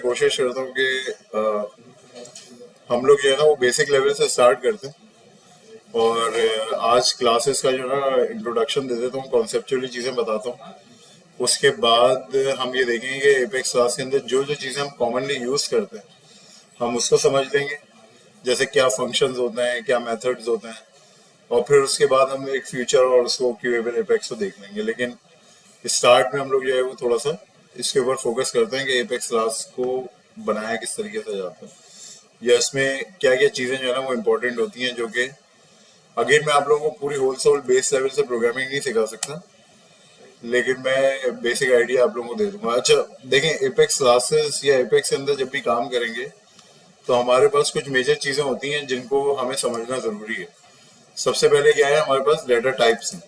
कोशिश करता हूँ कि हम लोग जो है ना वो बेसिक लेवल से स्टार्ट करते हैं और आज क्लासेस का जो है ना इंट्रोडक्शन दे देता हूँ, कॉन्सेप्चुअली चीज़ें बताता हूँ। उसके बाद हम ये देखेंगे कि एपेक्स क्लास के अंदर जो जो चीज़ें हम कॉमनली यूज़ करते हैं हम उसको समझ लेंगे, जैसे क्या फंक्शंस होते हैं, क्या मेथड्स होते हैं, और फिर उसके बाद हम एक फ्यूचर और उसको क्यूएबल एपेक्स को देख लेंगे। लेकिन स्टार्ट में हम लोग जो है वो थोड़ा सा इसके ऊपर फोकस करते हैं कि एपेक्स क्लास को बनाया किस तरीके से जाता है या इसमें क्या क्या चीज़ें जो है ना वो इम्पोर्टेंट होती हैं, जो कि अगेन मैं आप लोगों को पूरी होल बेस लेवल से प्रोग्रामिंग नहीं सिखा सकता, लेकिन मैं बेसिक आइडिया आप लोगों को दे दूंगा। अच्छा देखें, एपेक्स क्लासेस या एपेक्स के अंदर जब भी काम करेंगे तो हमारे पास कुछ मेजर चीज़ें होती हैं जिनको हमें समझना ज़रूरी है। सबसे पहले क्या है, हमारे पास डेटा टाइप्स हैं।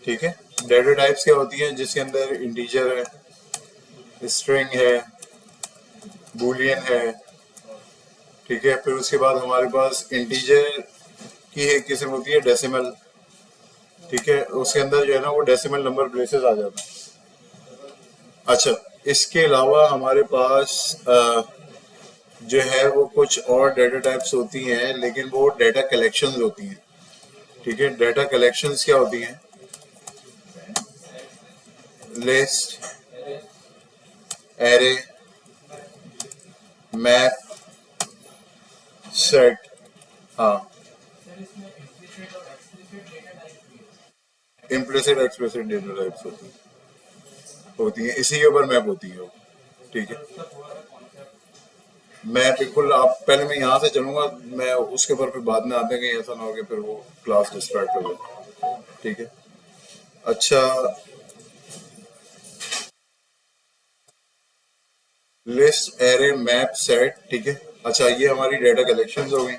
ठीक है, डेटा टाइप्स क्या होती हैं, जिसके अंदर इंटीजर है, स्ट्रिंग है, बूलियन है। ठीक है, फिर उसके बाद हमारे पास इंटीजर की एक किस्म होती है डेसिमल। ठीक है, उसके अंदर जो है ना वो डेसिमल नंबर प्लेसेस आ जाते हैं। अच्छा, इसके अलावा हमारे पास जो है वो कुछ और डेटा टाइप्स होती हैं, लेकिन वो डेटा कलेक्शंस होती हैं। ठीक है, डेटा कलेक्शंस क्या होती हैं, लिस्ट, एरे, मैप, सेट। हाँ, इम्प्लिसिट एक्सप्लिसिट डेटा टाइप्स होती हैं, इसी के ऊपर मैप होती है वो। ठीक है, मैं बिल्कुल, आप पहले मैं यहाँ से चलूंगा, मैं उसके ऊपर फिर बाद में आते हैं, कहीं ऐसा ना हो कि फिर वो क्लास डिस्ट्रैक्ट हो जाए। ठीक है, अच्छा, लिस्ट, एरे, मैप, सेट। ठीक है, अच्छा ये हमारी डेटा कलेक्शंस हो गई।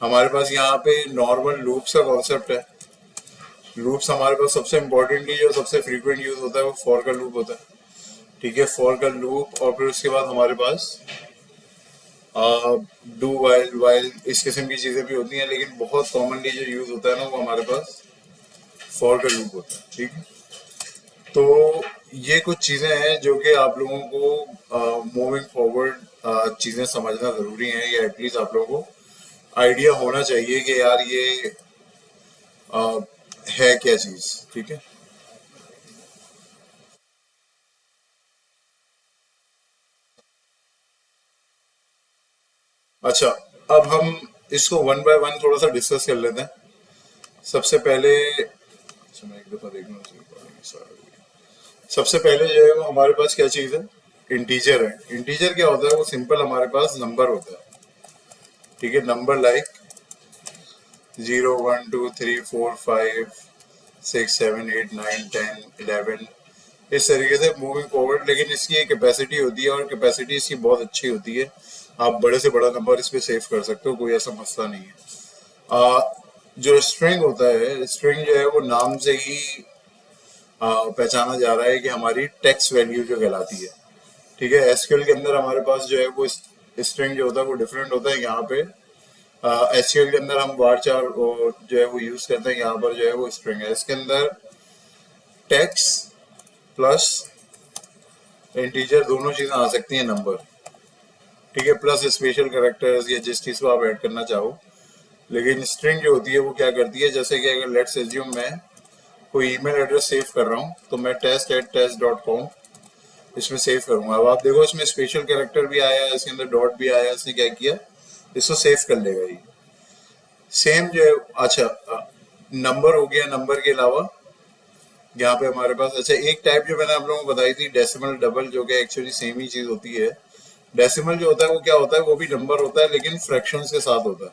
हमारे पास यहाँ पे नॉर्मल लूप्स का कॉन्सेप्ट है। लूप्स हमारे पास सबसे इम्पोर्टेंटली जो सबसे फ्रीक्वेंट यूज होता है वो फॉर का लूप होता है। ठीक है, फॉर का लूप, और फिर उसके बाद हमारे पास डू वाइल, वाइल, इस किस्म की चीज़ें भी होती हैं, लेकिन बहुत कॉमनली जो यूज होता है ना वो हमारे पास फॉर का लूप होता है। ठीक है, तो ये कुछ चीज़ें हैं जो कि आप लोगों को मूविंग फॉरवर्ड चीज़ें समझना ज़रूरी हैं, या एटलीस्ट आप लोगों को आइडिया होना चाहिए कि यार ये आ, है क्या चीज़। ठीक है, अच्छा, अब हम इसको वन बाय वन थोड़ा सा डिस्कस कर लेते हैं। सबसे पहले, अच्छा मैं एक दफ़ा देखना सबसे पहले जो है वो हमारे पास क्या चीज़ है, इंटीजर है। इंटीजर क्या होता है, वो सिंपल हमारे पास नंबर होता है। ठीक है, नंबर लाइक 0, 1, 2, 3, 4, 5, 6, 7, 8, 9, 10, 11, इस तरीके से मूविंग फॉरवर्ड। लेकिन इसकी एक कैपेसिटी होती है और कैपेसिटी इसकी बहुत अच्छी होती है। आप बड़े से बड़ा नंबर इस पे सेव कर सकते हो, कोई ऐसा मसला नहीं है। आ, जो स्ट्रिंग होता है, स्ट्रिंग जो है वो नाम से ही पहचाना जा रहा है कि हमारी टेक्स्ट वैल्यू जो कहलाती है। ठीक है, एसक्यूएल के अंदर हमारे पास जो है वो स्ट्रिंग जो होता है वो डिफरेंट होता है। यहाँ पे एसक्यूएल के अंदर हम varchar जो है वो यूज करते हैं, यहाँ पर जो है वो स्ट्रिंग है। इसके अंदर टेक्स्ट प्लस इंटीजर दोनों चीजें आ सकती हैं, नंबर। ठीक है, प्लस स्पेशल कैरेक्टर्स या जिस चीज को आप ऐड करना चाहो। लेकिन स्ट्रिंग जो होती है वो क्या करती है, जैसे कि अगर लेट्स एज्यूम मैं कोई ईमेल एड्रेस सेव कर रहा हूँ, तो मैं test@test.com इसमें सेव करूंगा। अब आप देखो इसमें स्पेशल कैरेक्टर भी आया है, इसके अंदर डॉट भी आया है, इसने क्या किया, इसको सेव कर लेगा ये। सेम जो है, अच्छा नंबर हो गया। नंबर के अलावा यहाँ पे हमारे पास, अच्छा एक टाइप जो मैंने आप लोगों को बताई थी डेसिमल डबल, जो कि एक्चुअली सेम ही चीज होती है। डेसिमल जो होता है वो क्या होता है, वो भी नंबर होता है लेकिन फ्रैक्शंस के साथ होता है।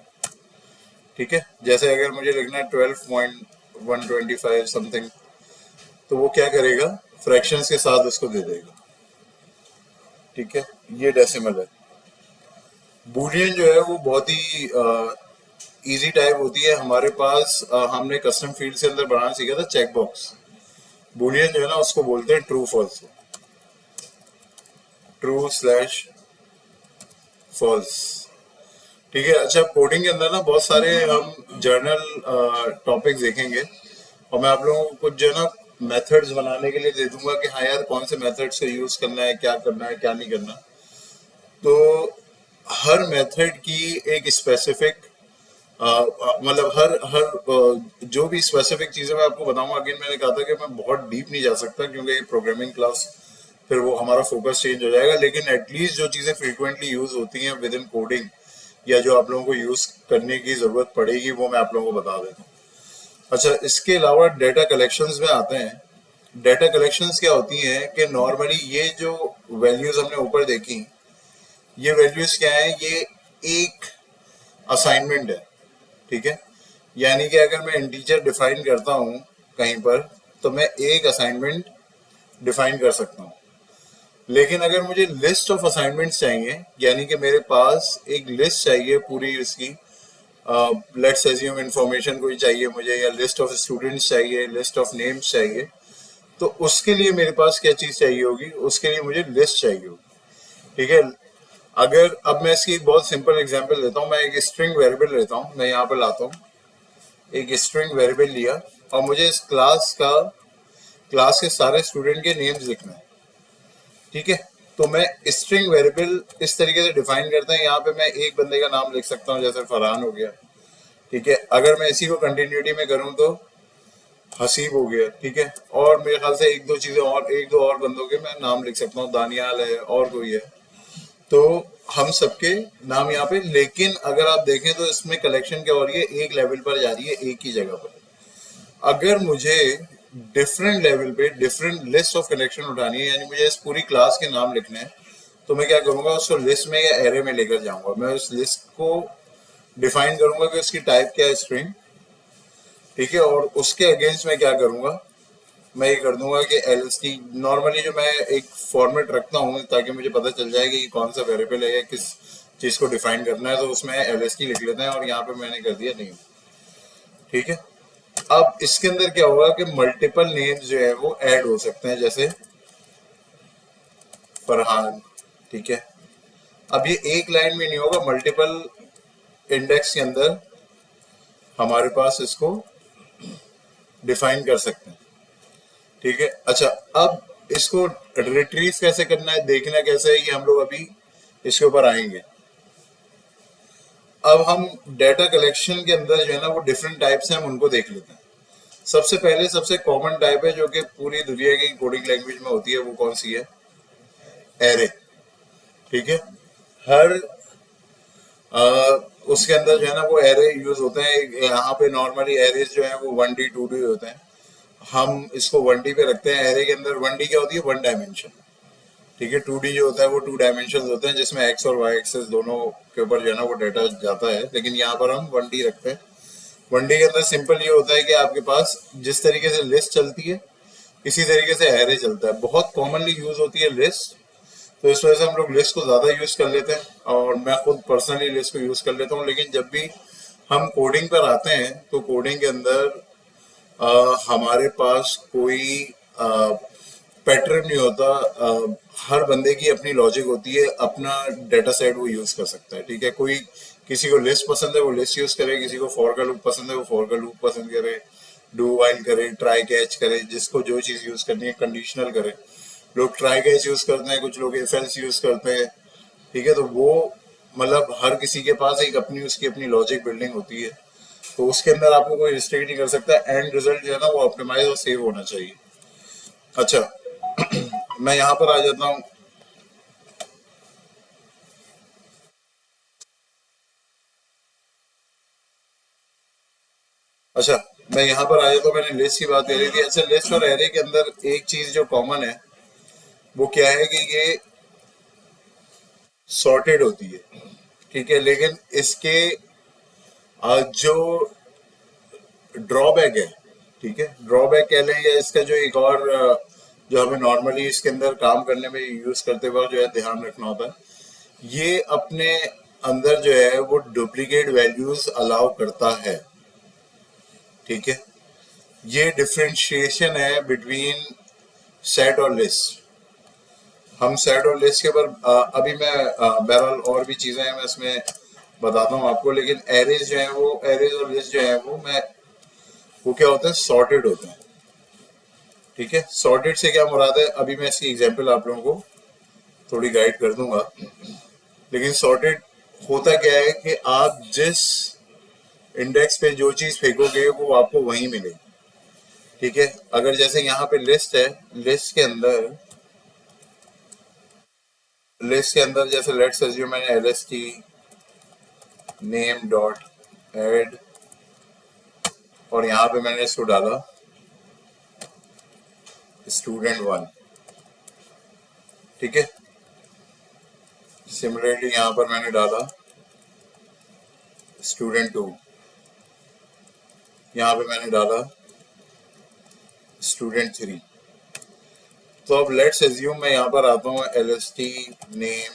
ठीक है, जैसे अगर मुझे लिखना है 12.125 समथिंग, तो वो क्या करेगा, फ्रैक्शंस के साथ उसको दे देगा। ठीक है, ये डेसिमल है। बूलियन जो है वो बहुत ही इजी टाइप होती है। हमारे पास हमने कस्टम फील्ड के अंदर बनाना सीखा था चेक बॉक्स। बूलियन जो है ना उसको बोलते हैं true false, true slash false. ठीक है, अच्छा कोडिंग के अंदर ना बहुत सारे हम जर्नल टॉपिक्स देखेंगे, और मैं आप लोगों को कुछ जो है ना मेथड्स बनाने के लिए दे दूंगा कि हाँ यार कौन से मेथड्स को यूज करना है क्या नहीं करना। तो हर मेथड की एक स्पेसिफिक मतलब हर हर जो भी स्पेसिफिक चीजें मैं आपको बताऊंगा। अगेन मैंने कहा था कि मैं बहुत डीप नहीं जा सकता क्योंकि ये प्रोग्रामिंग क्लास फिर वो हमारा फोकस चेंज हो जाएगा, लेकिन एटलीस्ट जो चीजें फ्रीक्वेंटली यूज होती हैं विद इन कोडिंग या जो आप लोगों को यूज करने की जरूरत पड़ेगी वो मैं आप लोगों को बता देता हूँ। अच्छा, इसके अलावा डेटा कलेक्शंस में आते हैं। डेटा कलेक्शंस क्या होती हैं कि नॉर्मली ये जो वैल्यूज हमने ऊपर देखी, ये वैल्यूज क्या है, ये एक असाइनमेंट है। ठीक है, यानी कि अगर मैं इंटीजर डिफाइन करता हूँ कहीं पर तो मैं एक असाइनमेंट डिफाइन कर सकता हूँ। लेकिन अगर मुझे लिस्ट ऑफ असाइनमेंट्स चाहिए, यानी कि मेरे पास एक लिस्ट चाहिए पूरी इसकी, लेट्स एज्यूम इंफॉर्मेशन कोई चाहिए मुझे, या लिस्ट ऑफ स्टूडेंट्स चाहिए, लिस्ट ऑफ नेम्स चाहिए, तो उसके लिए मेरे पास क्या चीज चाहिए होगी, उसके लिए मुझे लिस्ट चाहिए होगी। ठीक है, अगर अब मैं इसकी एक बहुत सिंपल एग्जांपल देता हूँ। मैं एक स्ट्रिंग वेरिएबल लेता हूँ, मैं यहाँ पर लाता हूँ एक स्ट्रिंग वेरिएबल लिया और मुझे इस क्लास के सारे स्टूडेंट के नेम्स लिखना है। ठीक है, तो मैं स्ट्रिंग वेरिएबल इस तरीके से डिफाइन करते हैं। यहाँ पे मैं एक बंदे का नाम लिख सकता हूँ, जैसे फरहान हो गया। ठीक है, अगर मैं इसी को कंटिन्यूटी में करूँ तो हसीब हो गया। ठीक है, और मेरे ख्याल से एक दो और बंदों के मैं नाम लिख सकता हूँ, दानियाल है और कोई है। तो हम सबके नाम यहाँ पे, लेकिन अगर आप देखें तो इसमें कलेक्शन क्या हो रही है, एक लेवल पर जा रही है, एक ही जगह पर। अगर मुझे डिफरेंट लेवल पे डिफरेंट लिस्ट ऑफ कलेक्शन उठानी है, यानी मुझे इस पूरी क्लास के नाम लिखने हैं, तो मैं क्या करूंगा, उसको लिस्ट में या एरे में लेकर जाऊंगा। मैं उस लिस्ट को डिफाइन करूंगा कि उसकी टाइप क्या है, स्ट्रिंग। ठीक है, और उसके अगेंस्ट मैं क्या करूंगा, मैं ये कर दूंगा कि एल एस टी, नॉर्मली जो मैं एक फॉर्मेट रखता हूँ ताकि मुझे पता चल जाए कि कौन सा वेरिएबल है या किस चीज को डिफाइन करना है, तो उसमें एल एस टी लिख लेते हैं और यहाँ पे मैंने कर दिया नेम। ठीक है, अब इसके अंदर क्या होगा कि मल्टीपल नेम्स जो है वो ऐड हो सकते हैं, जैसे फरहान। ठीक है, अब ये एक लाइन में नहीं होगा, मल्टीपल इंडेक्स के अंदर हमारे पास इसको डिफाइन कर सकते हैं। ठीक है, अच्छा, अब इसको रिट्रीव कैसे करना है, देखना कैसे है, ये हम लोग अभी इसके ऊपर आएंगे। अब हम डेटा कलेक्शन के अंदर जो है ना वो डिफरेंट टाइप्स हैं, हम उनको देख लेते हैं। सबसे पहले सबसे कॉमन टाइप है जो कि पूरी दुनिया की कोडिंग लैंग्वेज में होती है, वो कौन सी है, एरे। ठीक है, हर आ, उसके अंदर जो है ना वो एरे यूज होते हैं। यहाँ पे नॉर्मली एरेज जो है वो 1D 2D होते हैं, हम इसको 1D पे रखते हैं। एरे के अंदर 1D क्या होती है, वन डायमेंशन। ठीक है, 2D जो होता है वो 2 डायमेंशन होते हैं, जिसमें एक्स और वाई एक्सेस दोनों के ऊपर जो है ना वो डाटा जाता है, लेकिन यहाँ पर हम 1D रखते हैं। 1D के अंदर सिंपल ये होता है कि आपके पास जिस तरीके से लिस्ट चलती है इसी तरीके से एरे चलता है। बहुत कॉमनली यूज होती है लिस्ट, तो इस वजह से हम लोग लिस्ट को ज्यादा यूज कर लेते हैं, और मैं खुद पर्सनली लिस्ट को यूज कर लेता हूँ। लेकिन जब भी हम कोडिंग पर आते हैं तो कोडिंग के अंदर हमारे पास कोई पैटर्न नहीं होता। हर बंदे की अपनी लॉजिक होती है, अपना डेटा सेट वो यूज कर सकता है। ठीक है, कोई किसी को लिस्ट पसंद है वो लिस्ट यूज करे, किसी को फॉर का लूप पसंद है वो फॉर का लूप पसंद करे, डू वाइल करे, ट्राई कैच करे, जिसको जो चीज यूज करनी है, कंडीशनल करे। लोग ट्राई कैच यूज करते हैं, कुछ लोग इफ एल्स यूज करते हैं। ठीक है, तो वो मतलब हर किसी के पास एक अपनी उसकी अपनी लॉजिक बिल्डिंग होती है, तो उसके अंदर आपको कोई रिस्ट्रिक्ट नहीं कर सकता। एंड रिजल्ट जो है ना वो ऑप्टिमाइज और सेव होना चाहिए। अच्छा, मैं यहाँ पर आ जाता हूँ। अच्छा, मैं यहाँ पर आ जाता हूँ, मैंने लिस्ट की बात करी थी। अच्छा, लिस्ट और एरे के अंदर एक चीज जो कॉमन है वो क्या है कि ये सॉर्टेड होती है। ठीक है, लेकिन इसके जो ड्रॉबैक है, ठीक है, ड्रॉबैक कह लें, या इसका जो एक और जो हमें नॉर्मली इसके अंदर काम करने में यूज करते वक्त जो है ध्यान रखना होता है, ये अपने अंदर जो है वो डुप्लीकेट वैल्यूज अलाउ करता है। ठीक है, ये डिफ्रेंशिएशन है बिटवीन सेट और लिस्ट। हम सेट और लिस्ट के ऊपर अभी मैं बहरहाल और भी चीजें हैं मैं इसमें बताता हूँ आपको, लेकिन एरेज जो है वो, एरेज और लिस्ट जो है वो क्या होते हैं, सॉर्टेड होते हैं। ठीक है, सॉर्टेड से क्या मुराद है, अभी मैं इसकी एग्जांपल आप लोगों को थोड़ी गाइड कर दूंगा। लेकिन सॉर्टेड होता क्या है कि आप जिस इंडेक्स पे जो चीज फेंकोगे वो आपको वहीं मिलेगी। ठीक है, अगर जैसे यहाँ पे लिस्ट है, लिस्ट के अंदर जैसे लेट्स अज्यूम मैंने lst नेम डॉट एड और यहाँ पे मैंने इसको डाला student1। ठीक है, सिमिलरली यहाँ पर मैंने डाला student2, यहाँ पे मैंने डाला student3। तो अब लेट्स एज्यूम मैं यहाँ पर आता हूँ lst नेम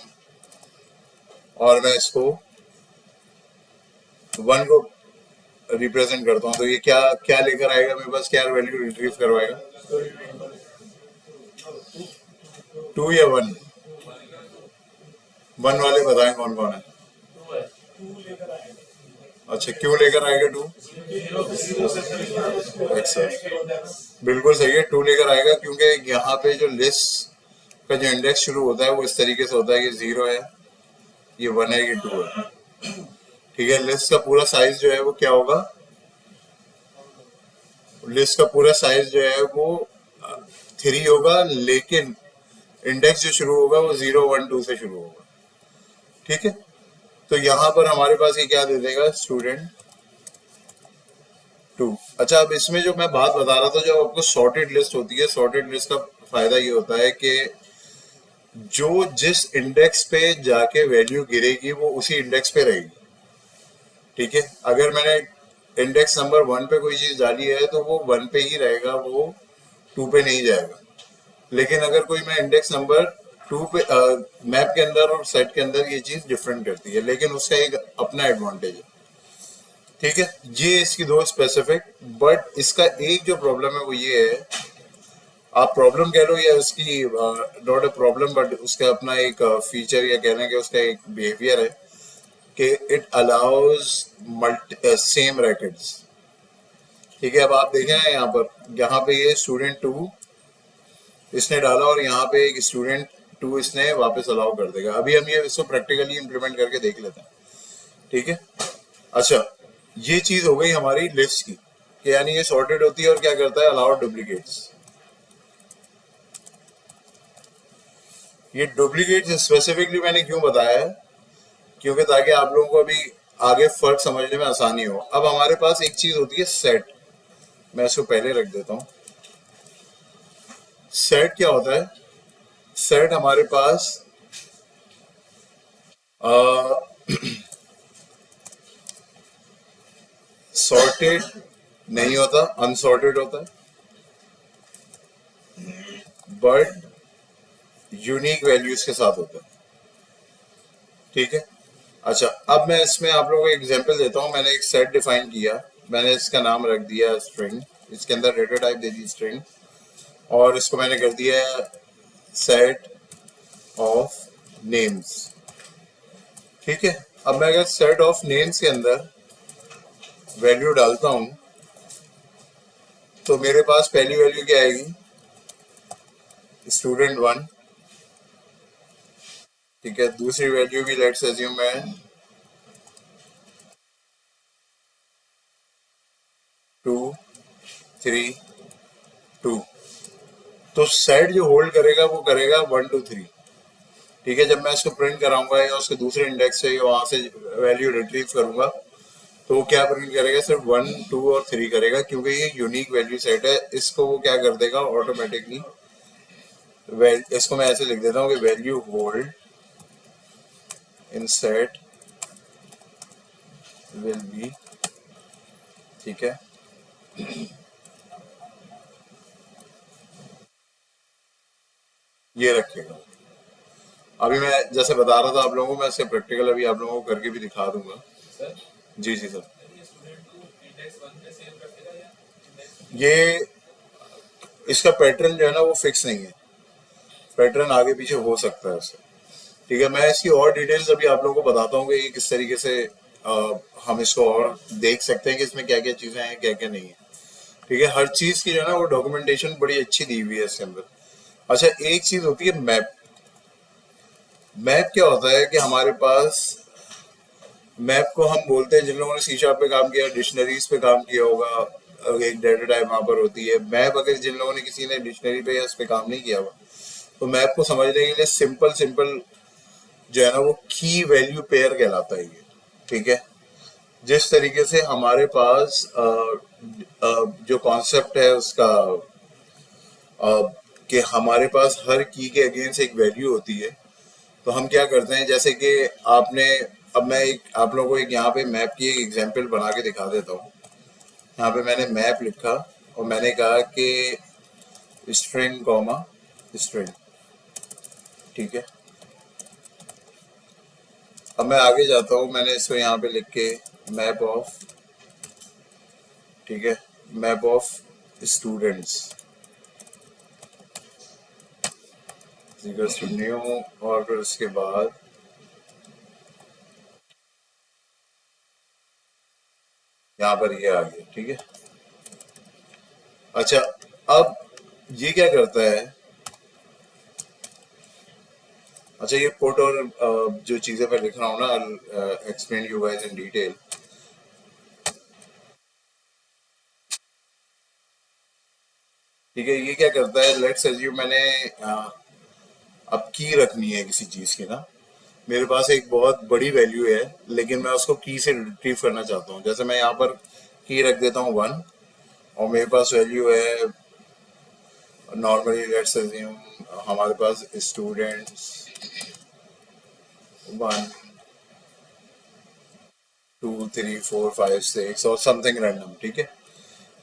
और मैं इसको 1 को रिप्रेजेंट करता हूँ, तो ये क्या क्या लेकर आएगा मेरे पास, क्या वैल्यू रिट्रीव करवाएगा, 2 या 1? 1 वाले बताएं कौन कौन है। अच्छा, क्यों लेकर आएगा 2? अच्छा, बिल्कुल सही है, 2 लेकर आएगा क्योंकि यहाँ पे जो लिस्ट का जो इंडेक्स शुरू होता है वो इस तरीके से होता है कि 0 है, ये 1 है, ये 2 है। ठीक है, लिस्ट का पूरा साइज जो है वो क्या होगा, लिस्ट का पूरा साइज जो है वो 3 होगा, लेकिन इंडेक्स जो शुरू होगा वो 0 1 2 से शुरू होगा। ठीक है, तो यहाँ पर हमारे पास ये क्या दे देगा, student2। अच्छा, अब इसमें जो मैं बात बता रहा था, जब आपको सॉर्टेड लिस्ट होती है, सॉर्टेड लिस्ट का फायदा ये होता है कि जो जिस इंडेक्स पे जाके वैल्यू गिरेगी वो उसी इंडेक्स पे रहेगी। ठीक है, अगर मैंने इंडेक्स नंबर 1 पे कोई चीज डाली है तो वो 1 पे ही रहेगा, वो 2 पे नहीं जाएगा। लेकिन अगर कोई मैं इंडेक्स नंबर 2 पे मैप के अंदर और सेट के अंदर ये चीज डिफरेंट करती है, लेकिन उसका एक अपना एडवांटेज है। ठीक है, ये इसकी दो स्पेसिफिक, बट इसका एक जो प्रॉब्लम है वो ये है, आप प्रॉब्लम कह लो या उसकी नॉट अ प्रॉब्लम, बट उसका अपना एक फीचर या कहना कि उसका एक बिहेवियर है कि it allows multi same rackets. ठीक है, अब आप देखें यहाँ पे ये student2 इसने डाला और यहाँ पे एक student2 इसने वापस अलाउ कर देगा। अभी हम ये इसको प्रैक्टिकली इम्प्लीमेंट करके देख लेते हैं। ठीक है, अच्छा, ये चीज हो गई हमारी लिस्ट की कि यानी ये सॉर्टेड होती है और क्या करता है, अलाउ डुप्लीकेट्स। ये डुप्लीकेट्स स्पेसिफिकली मैंने क्यों बताया है, क्योंकि ताकि आप लोगों को अभी आगे फर्क समझने में आसानी हो। अब हमारे पास एक चीज होती है सेट, मैं इसको पहले रख देता हूं। सेट क्या होता है, सेट हमारे पास सॉर्टेड नहीं होता, अनसॉर्टेड होता है, बट यूनिक वैल्यूज के साथ होता है। ठीक है, अच्छा, अब मैं इसमें आप लोगों को एग्जांपल देता हूं। मैंने एक सेट डिफाइन किया, मैंने इसका नाम रख दिया स्ट्रिंग, इसके अंदर डेटा टाइप दे दी स्ट्रिंग, और इसको मैंने कर दिया सेट ऑफ नेम्स। ठीक है, अब मैं अगर सेट ऑफ नेम्स के अंदर वैल्यू डालता हूं तो मेरे पास पहली वैल्यू क्या आएगी, student1। ठीक है, दूसरी वैल्यू भी लेट्स अज्यूम है 2 3 2। तो सेट जो होल्ड करेगा वो करेगा 1 2 3। ठीक है, जब मैं इसको प्रिंट कराऊंगा या उसके दूसरे इंडेक्स से या वहां से वैल्यू रिट्रीव करूंगा तो वो क्या प्रिंट करेगा, सिर्फ 1 2 और 3 करेगा, क्योंकि ये यूनिक वैल्यू सेट है। इसको वो क्या कर देगा ऑटोमेटिकली, इसको मैं ऐसे लिख देता हूँ कि value hold in set will be, ठीक है, ये रखेगा। अभी मैं जैसे बता रहा था आप लोगों को, मैं इससे प्रैक्टिकल अभी आप लोगों को करके भी दिखा दूंगा। जी जी सर, ये इसका पैटर्न जो है ना वो फिक्स नहीं है, पैटर्न आगे पीछे हो सकता है उससे। ठीक है, मैं इसकी और डिटेल्स अभी आप लोगों को बताता हूँ कि ये किस तरीके से हम इसको और देख सकते हैं कि इसमें क्या क्या चीजें हैं क्या क्या नहीं है। ठीक है, हर चीज की जो है ना वो डॉक्यूमेंटेशन बड़ी अच्छी दी हुई है इसके अंदर। अच्छा, एक चीज होती है मैप। मैप क्या होता है कि हमारे पास मैप को हम बोलते हैं, जिन लोगों ने सी शार्प पे काम किया, डिक्शनरीज पे काम किया होगा, एक डेटा टाइप वहां पर होती है। मैप अगर जिन लोगों ने किसी ने डिक्शनरी पे या इस पे काम नहीं किया हुआ, तो मैप को समझने के लिए सिंपल सिंपल जो है ना वो की वैल्यू पेयर कहलाता है ये। ठीक है, जिस तरीके से हमारे पास जो कॉन्सेप्ट है उसका कि हमारे पास हर की के अगेंस्ट एक वैल्यू होती है, तो हम क्या करते हैं, जैसे कि आपने, अब मैं एक आप लोगों को एक यहाँ पे मैप की एक एग्जांपल बना के दिखा देता हूँ। यहाँ पे मैंने मैप लिखा और मैंने कहा कि स्ट्रिंग कॉमा स्ट्रिंग। ठीक है, अब मैं आगे जाता हूँ, मैंने इसको यहाँ पे लिख के मैप ऑफ, ठीक है, मैप ऑफ स्टूडेंट्स न्यू, और फिर उसके बाद यहाँ पर ये आ गया। ठीक है, अच्छा, अब ये क्या करता है, अच्छा ये पुट और जो चीजें मैं लिख रहा हूँ ना, explain you guys in detail. ठीक है, ये क्या करता है, लेट्स अज्यूम मैंने अब की रखनी है किसी चीज की ना, मेरे पास एक बहुत बड़ी वैल्यू है लेकिन मैं उसको की से रिट्रीव करना चाहता हूँ। जैसे मैं यहाँ पर की रख देता हूँ 1, और मेरे पास वैल्यू है नॉर्मली, लेट्स अज्यूम हमारे पास स्टूडेंट्स 1 2 3 4 5 6 और समथिंग रैंडम। ठीक है,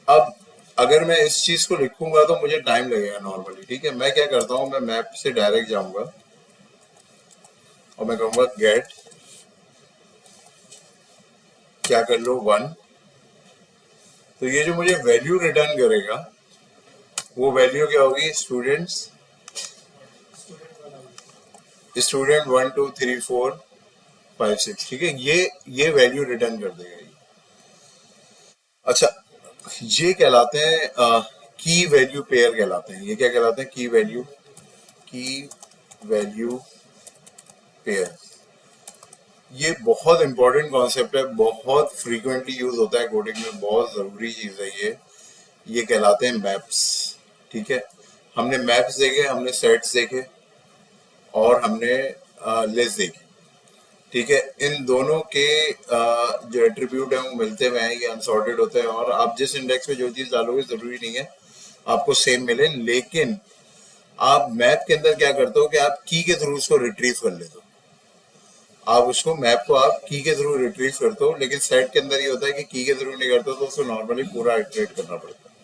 अब अगर मैं इस चीज को लिखूंगा तो मुझे टाइम लगेगा नॉर्मली। ठीक है, मैं क्या करता हूँ, मैं मैप से डायरेक्ट जाऊंगा और मैं कहूंगा गेट, क्या कर लो 1, तो ये जो मुझे वैल्यू रिटर्न करेगा वो वैल्यू क्या होगी, स्टूडेंट 1 2 3 4 5 6। ठीक है, ये वैल्यू रिटर्न कर देगा ये। अच्छा, ये कहलाते हैं की वैल्यू पेयर कहलाते हैं। ये क्या कहलाते हैं, की वैल्यू पेयर। ये बहुत इंपॉर्टेंट कॉन्सेप्ट है, बहुत फ्रीक्वेंटली यूज होता है कोडिंग में, बहुत जरूरी चीज है ये कहलाते हैं मैप्स। ठीक है, हमने मैप्स देखे, हमने सेट्स देखे और हमने लिस्ट देखी। ठीक है, इन दोनों के जो एट्रीब्यूट है वो मिलते हुए हैं, ये अनसॉर्टेड होते हैं, और आप जिस इंडेक्स पे जो चीज डालोगे जरूरी नहीं है आपको सेम मिले, लेकिन आप मैप के अंदर क्या करते हो कि आप की के थ्रू उसको रिट्रीव कर लेते हो। आप उसको मैप को आप की के थ्रू रिट्रीव करते हो, लेकिन सेट के अंदर ये होता है कि की के थ्रू नहीं करते हो तो उसको नॉर्मली पूरा इटरेट करना पड़ता है।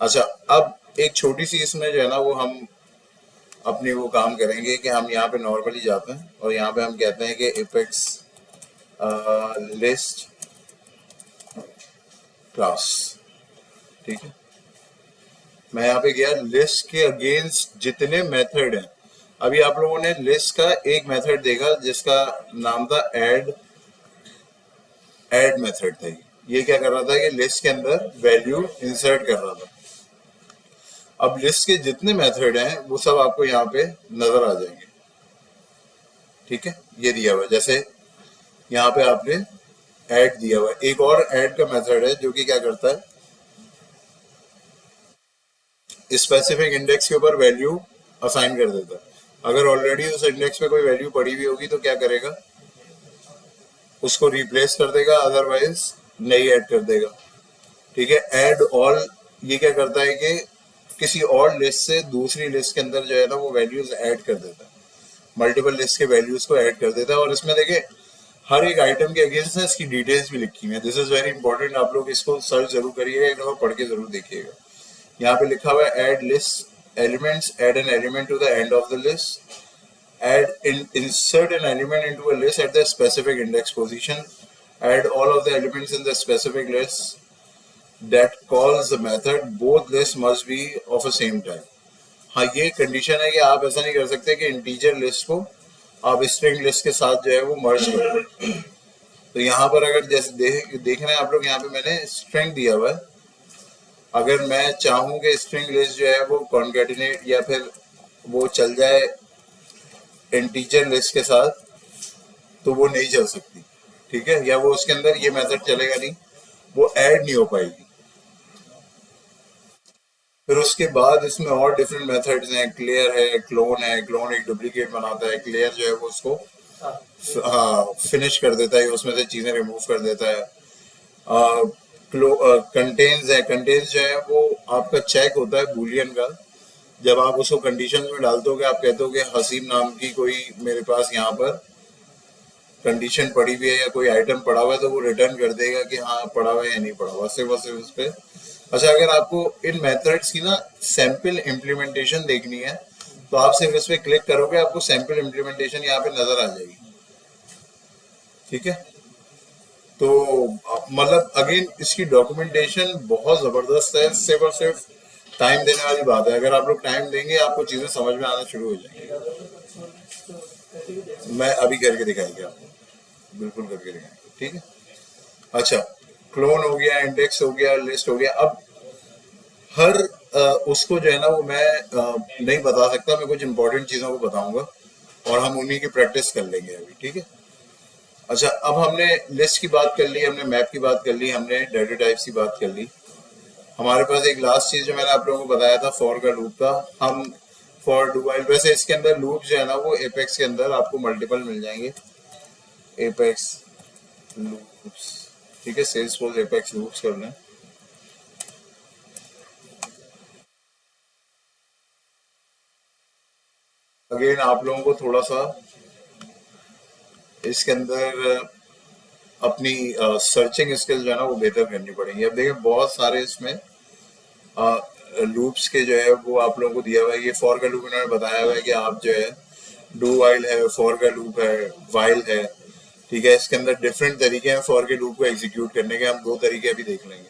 अच्छा, अब एक छोटी सी इसमें जो है ना वो हम अपनी वो काम करेंगे कि हम यहाँ पे नॉर्मली जाते हैं और यहाँ पे हम कहते हैं कि एपेक्स लिस्ट क्लास। ठीक है, मैं यहाँ पे गया, लिस्ट के अगेंस्ट जितने मेथड हैं, अभी आप लोगों ने लिस्ट का एक मेथड देखा जिसका नाम था ऐड मेथड था। ये क्या कर रहा था कि लिस्ट के अंदर वैल्यू इंसर्ट कर रहा था। अब लिस्ट के जितने मेथड हैं वो सब आपको यहाँ पे नजर आ जाएंगे। ठीक है, ये दिया हुआ है, जैसे यहाँ पे आपने ऐड दिया हुआ है। एक और ऐड का मेथड है जो कि क्या करता है, स्पेसिफिक इंडेक्स के ऊपर वैल्यू असाइन कर देता है। अगर ऑलरेडी उस इंडेक्स पे कोई वैल्यू पड़ी हुई होगी तो क्या करेगा, उसको रिप्लेस कर देगा, अदरवाइज नई ऐड कर देगा। ठीक है, ऐड ऑल ये क्या करता है कि किसी और लिस्ट से दूसरी लिस्ट के अंदर जो है ना वो वैल्यूज ऐड कर देता है, मल्टीपल लिस्ट के वैल्यूज को ऐड कर देता है। और इसमें देखे हर एक आइटम के अगेंस्ट ना इसकी डिटेल्स भी लिखी हुई है। दिस इज वेरी इंपॉर्टेंट, आप लोग इसको सर्च जरूर करिएगा, एक दफा पढ़ के जरूर देखिएगा। यहाँ पे लिखा हुआ है add list elements, add an element to the end of the list, insert an element into a list at the specific index position, add all of the elements in the specific list that calls the method, both lists must be of a same type। हाँ, ये condition है कि आप ऐसा नहीं कर सकते कि इंटीजर लिस्ट को आप स्ट्रिंग लिस्ट के साथ जो है वो मर्ज करो। तो यहाँ पर अगर जैसे देखना है आप लोग, यहाँ पे मैंने स्ट्रिंग दिया हुआ है अगर मैं चाहूँ कि स्ट्रिंग लिस्ट जो है वो कॉन्केटिनेट या फिर वो चल जाए इंटीजर लिस्ट के साथ, तो वो नहीं चल सकती। ठीक है, या वो उसके अंदर ये मेथड चलेगा नहीं, वो ऐड नहीं हो पाएगी। फिर उसके बाद इसमें और डिफरेंट मेथड्स हैं, क्लियर है, क्लोन है। क्लोन एक डुप्लीकेट बनाता है, क्लियर जो है वो उसको हाँ फिनिश कर देता है, उसमें से चीजें रिमूव कर देता है। कंटेन्स है, कंटेन्स जो है वो आपका चेक होता है बूलियन का। जब आप उसको कंडीशन में डालते हो कि आप कहते हो कि हसीम नाम की कोई मेरे पास यहाँ पर कंडीशन पड़ी हुई है या कोई आइटम पड़ा हुआ है, तो वो रिटर्न कर देगा कि हाँ पड़ा हुआ है या नहीं पड़ा हुआ, सिर्फ और सिर्फ उस पर। अच्छा, अगर आपको इन मेथड्स की ना सैंपल इम्प्लीमेंटेशन देखनी है, तो आप सिर्फ इस पर क्लिक करोगे, आपको सैंपल इम्प्लीमेंटेशन यहाँ पे नजर आ जाएगी। ठीक है, तो मतलब अगेन इसकी डॉक्यूमेंटेशन बहुत जबरदस्त है, सिर्फ और सिर्फ टाइम देने वाली बात है। अगर आप लोग टाइम देंगे, आपको चीजें समझ में आना शुरू हो जाएंगी। मैं अभी करके दिखाएंगे आपको, बिल्कुल करके दिखाएंगे। ठीक है, अच्छा, क्लोन हो गया, इंडेक्स हो गया, लिस्ट हो गया। अब हर उसको जो है ना वो मैं नहीं बता सकता, मैं कुछ इंपॉर्टेंट चीजों को बताऊंगा और हम उन्हीं की प्रैक्टिस कर लेंगे अभी। ठीक है, अच्छा, अब हमने लिस्ट की बात कर ली, हमने मैप की बात कर ली, हमने डाटा टाइप्स की बात कर ली। हमारे पास एक लास्ट चीज जो मैंने आप लोगों को बताया था, फॉर का लूप था। हम फॉर डू वाइल, वैसे इसके अंदर लूप जो है ना वो एपेक्स के अंदर आपको मल्टीपल मिल जाएंगे, एपेक्स लूप्स। ठीक है, सेल्स फोर्स एपेक्स लूप्स कर लें। अगेन आप लोगों को थोड़ा सा इसके अंदर अपनी सर्चिंग स्किल्स जो है ना वो बेहतर करनी पड़ेगी। अब देखिए बहुत सारे इसमें लूप्स के जो है वो आप लोगों को दिया हुआ है। ये फॉर का लूप इन्होंने बताया हुआ है कि आप जो है डू वाइल है, फॉर का लूप है, वाइल है। ठीक है, इसके अंदर डिफरेंट तरीके हैं फॉर के लूप को एग्जीक्यूट करने के, हम दो तरीके अभी देख लेंगे।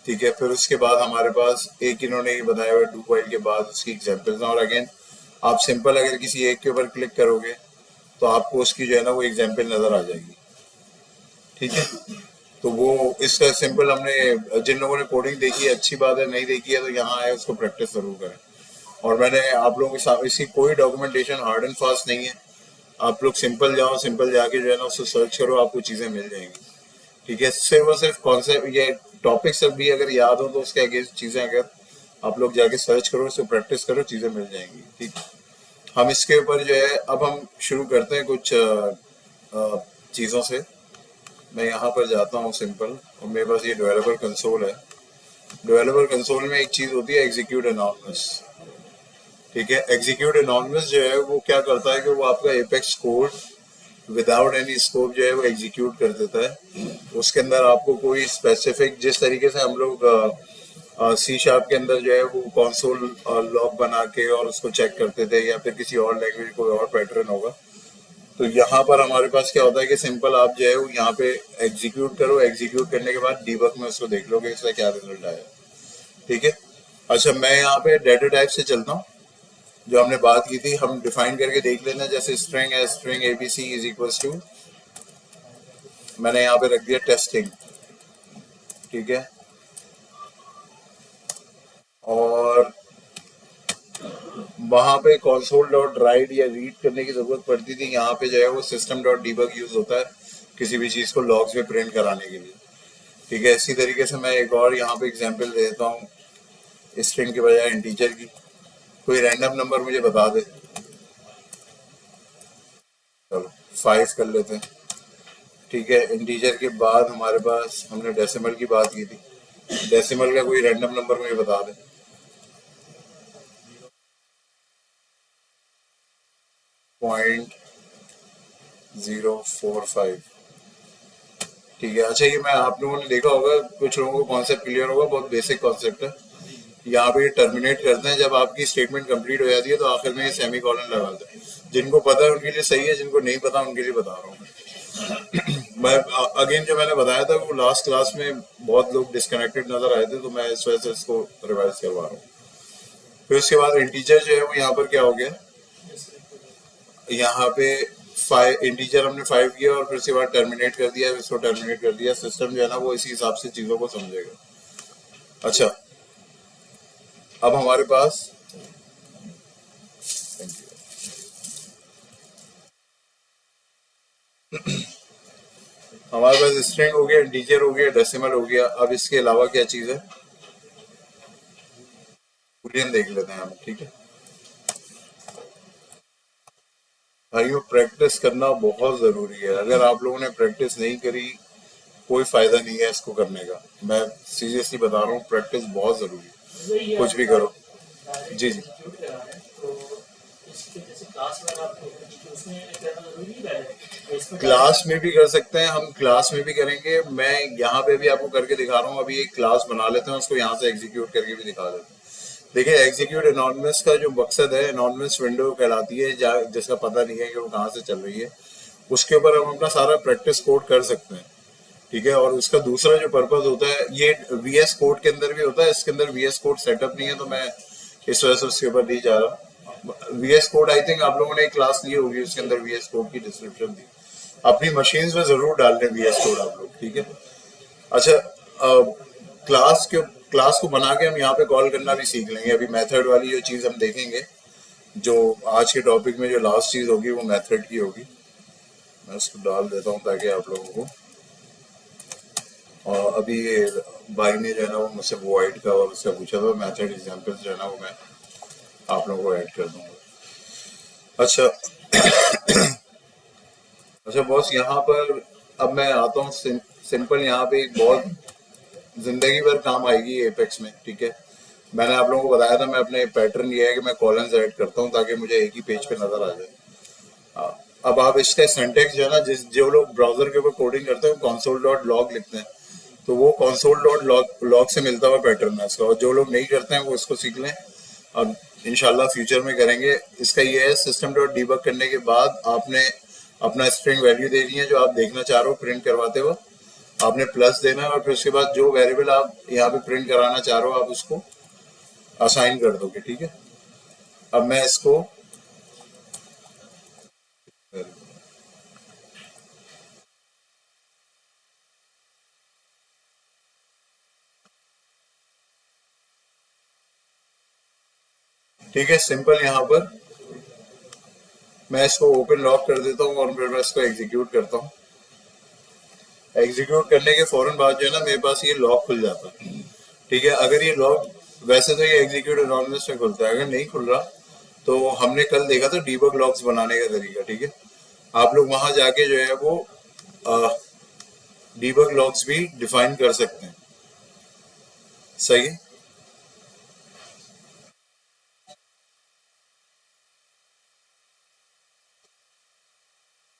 ठीक है, फिर उसके बाद हमारे पास एक इन्होंने ये बताया हुआ है डू वाइल के बाद उसकी एग्जाम्पल्स हैं। और अगेन आप सिंपल अगर किसी एक के ऊपर क्लिक करोगे तो आपको उसकी जो है ना वो एग्जाम्पल नजर आ जाएगी। ठीक है, तो वो इसका सिंपल हमने, जिन लोगों ने कोडिंग देखी है अच्छी बात है, नहीं देखी है तो यहाँ आए उसको प्रैक्टिस जरूर करें। और मैंने आप लोगों के साथ, इसकी कोई डॉक्यूमेंटेशन हार्ड एंड फास्ट नहीं है। आप लोग सिंपल जाओ, सिंपल जाके जो है ना उसको सर्च करो, आपको चीजें मिल जाएंगी। ठीक है, सिर्फ और सिर्फ कॉन्सेप्ट ये टॉपिक सब भी अगर याद हो तो उसके अगेंस्ट चीजें अगर आप लोग जाके सर्च करो, उसको प्रैक्टिस करो, चीजें मिल जाएंगी। ठीक है, हम इसके ऊपर जो है अब हम शुरू करते हैं कुछ चीजों से। मैं यहाँ पर जाता हूँ सिंपल, और मेरे पास ये डेवलपर कंसोल है। डेवलपर कंसोल में एक चीज होती है एग्जीक्यूट एनॉर्मस। ठीक है, एग्जीक्यूट एनॉर्मस जो है वो क्या करता है कि वो आपका apex code without any scope जो है वो एग्जीक्यूट कर देता है। उसके अंदर आपको कोई स्पेसिफिक, जिस तरीके से हम लोग सी शार्प के अंदर जो है वो कंसोल लॉग बना के और उसको चेक करते थे, या फिर किसी और लैंग्वेज कोई और पैटर्न होगा, तो यहाँ पर हमारे पास क्या होता है कि सिंपल आप जो है वो यहाँ पे एग्जीक्यूट करो, एग्जीक्यूट करने के बाद डीबग में उसको देख लो कि इसका क्या रिजल्ट आया। ठीक है, अच्छा, मैं यहाँ पे डेटा टाइप से चलता हूँ। जो हमने बात की थी हम डिफाइन करके देख लेना, जैसे स्ट्रिंग है, string ABC is equals to, मैंने यहाँ पे रख दिया टेस्टिंग। ठीक है, और वहां पे कंसोल डॉट राइट या रीड करने की जरूरत पड़ती थी, यहाँ पे जो है वो सिस्टम डॉट डीबग यूज होता है किसी भी चीज को लॉग्स में प्रिंट कराने के लिए। ठीक है, इसी तरीके से मैं एक और यहाँ पे एग्जांपल दे देता हूँ, स्ट्रिंग के बजाय इंटीजर की। कोई रैंडम नंबर मुझे बता दे, चलो 5 कर लेते हैं। ठीक है, इंटीजर के बाद हमारे पास हमने डेसिमल की बात की थी, डेसिमल का कोई रैंडम नंबर मुझे बता दे। 0.045। ठीक है, अच्छा, ये मैं आप लोगों ने देखा होगा, कुछ लोगों को कॉन्सेप्ट क्लियर होगा, बहुत बेसिक कॉन्सेप्ट है। यहाँ पे टर्मिनेट करते हैं, जब आपकी स्टेटमेंट कंप्लीट हो जाती है तो आखिर में ये सेमी कॉलन लगाते हैं। जिनको पता है उनके लिए सही है, जिनको नहीं पता उनके लिए बता रहा हूँ मैं। अगेन जो मैंने बताया था वो लास्ट क्लास में बहुत लोग डिस्कनेक्टेड नजर आए थे, तो मैं इस वजह से इसको रिवाइज करवा रहा हूँ। फिर उसके बाद इंटीजर जो है वो यहाँ पर क्या हो गया, यहाँ पे 5 इंटीजर हमने 5 किया और फिर उसके बाद टर्मिनेट कर दिया, इसको टर्मिनेट कर दिया। सिस्टम जो है ना वो इसी हिसाब से चीजों को समझेगा। अच्छा, अब हमारे पास, थैंक यू, हमारे पास स्ट्रिंग हो गया, इंटीजर हो गया, डेसिमल हो गया। अब इसके अलावा क्या चीज़ है, बूलियन देख लेते हैं हम, ठीक है भाइयों। प्रैक्टिस करना बहुत ज़रूरी है। अगर आप लोगों ने प्रैक्टिस नहीं करी, कोई फ़ायदा नहीं है इसको करने का। मैं सीरियसली बता रहा हूँ, प्रैक्टिस बहुत ज़रूरी है, कुछ भी करो। जी जी, क्लास में भी कर सकते हैं, हम क्लास में भी करेंगे। मैं यहाँ पे भी आपको करके दिखा रहा हूँ। अभी एक क्लास बना लेते हैं, उसको यहाँ से एग्जीक्यूट करके भी दिखा देते हैं। देखिए, एग्जीक्यूट एनॉनमस का जो मकसद है, एनॉनमस विंडो कहलाती है, जिसका पता नहीं है कि वो कहाँ से चल रही है। उसके ऊपर हम अपना सारा प्रैक्टिस कोड कर सकते हैं, ठीक है। और उसका दूसरा जो पर्पज होता है, ये वीएस कोड के अंदर भी होता है। इसके अंदर वीएस कोड सेटअप नहीं है, तो मैं इस वजह से उसके ऊपर नहीं जा रहा। वीएस कोड आई थिंक आप लोगों ने एक क्लास ली होगी, उसके अंदर वीएस कोड की डिस्क्रिप्शन दी। अपनी मशीन्स में जरूर डाल दें वीएस कोड आप लोग, ठीक है। अच्छा, क्लास को बना के हम यहाँ पे कॉल करना भी सीख लेंगे। अभी मेथड वाली जो चीज़ हम देखेंगे, जो आज के टॉपिक में जो लास्ट चीज़ होगी, वो मेथड की होगी। मैं उसको डाल देता हूँ ताकि आप लोगों को, और अभी ये भाई ने जो है ना वो मुझसे वॉइड का और उससे पूछा था, मेथड एग्जांपल्स जो है ना वो मैं आप लोगों को ऐड कर दूंगा। अच्छा, अच्छा बॉस, यहाँ पर अब मैं आता हूँ सिंपल। यहाँ पे एक बहुत जिंदगी भर काम आएगी एपेक्स में, ठीक है। मैंने आप लोगों को बताया था, मैं अपने पैटर्न ये है कि मैं कॉलम्स ऐड करता हूँ ताकि मुझे एक ही पेज पे नजर आ जाए। हाँ, अब आप इसका सिंटेक्स जो है ना, जो लोग ब्राउजर के ऊपर कोडिंग करते हैं वो कंसोल डॉट लॉग लिखते हैं, तो वो कंसोल डॉट लॉग से मिलता हुआ पैटर्न है इसका। और जो लोग नहीं करते हैं वो इसको सीख लें। अब इंशाल्लाह फ्यूचर में करेंगे। इसका ये है, सिस्टम डॉट डीबग करने के बाद आपने अपना स्ट्रिंग वैल्यू दे दी है जो आप देखना चाह रहे हो प्रिंट करवाते हो। आपने प्लस देना है, और फिर उसके बाद जो वेरिएबल आप यहाँ पे प्रिंट कराना चाह रहे हो आप उसको असाइन कर दोगे, ठीक है। अब मैं इसको, ठीक है, सिंपल यहाँ पर मैं इसको ओपन लॉक कर देता हूँ और फिर मैं इसको एग्जीक्यूट करता हूँ। एग्जीक्यूट करने के फौरन बाद जो है ना मेरे पास ये लॉक खुल जाता है, ठीक है। अगर ये लॉक, वैसे तो ये एग्जीक्यूट एनवायरनमेंट में खुलता है, अगर नहीं खुल रहा तो हमने कल देखा था डीबग लॉग्स बनाने का तरीका, ठीक है। आप लोग वहां जाके जो है वो डीबग लॉग्स भी डिफाइन कर सकते हैं, सही है।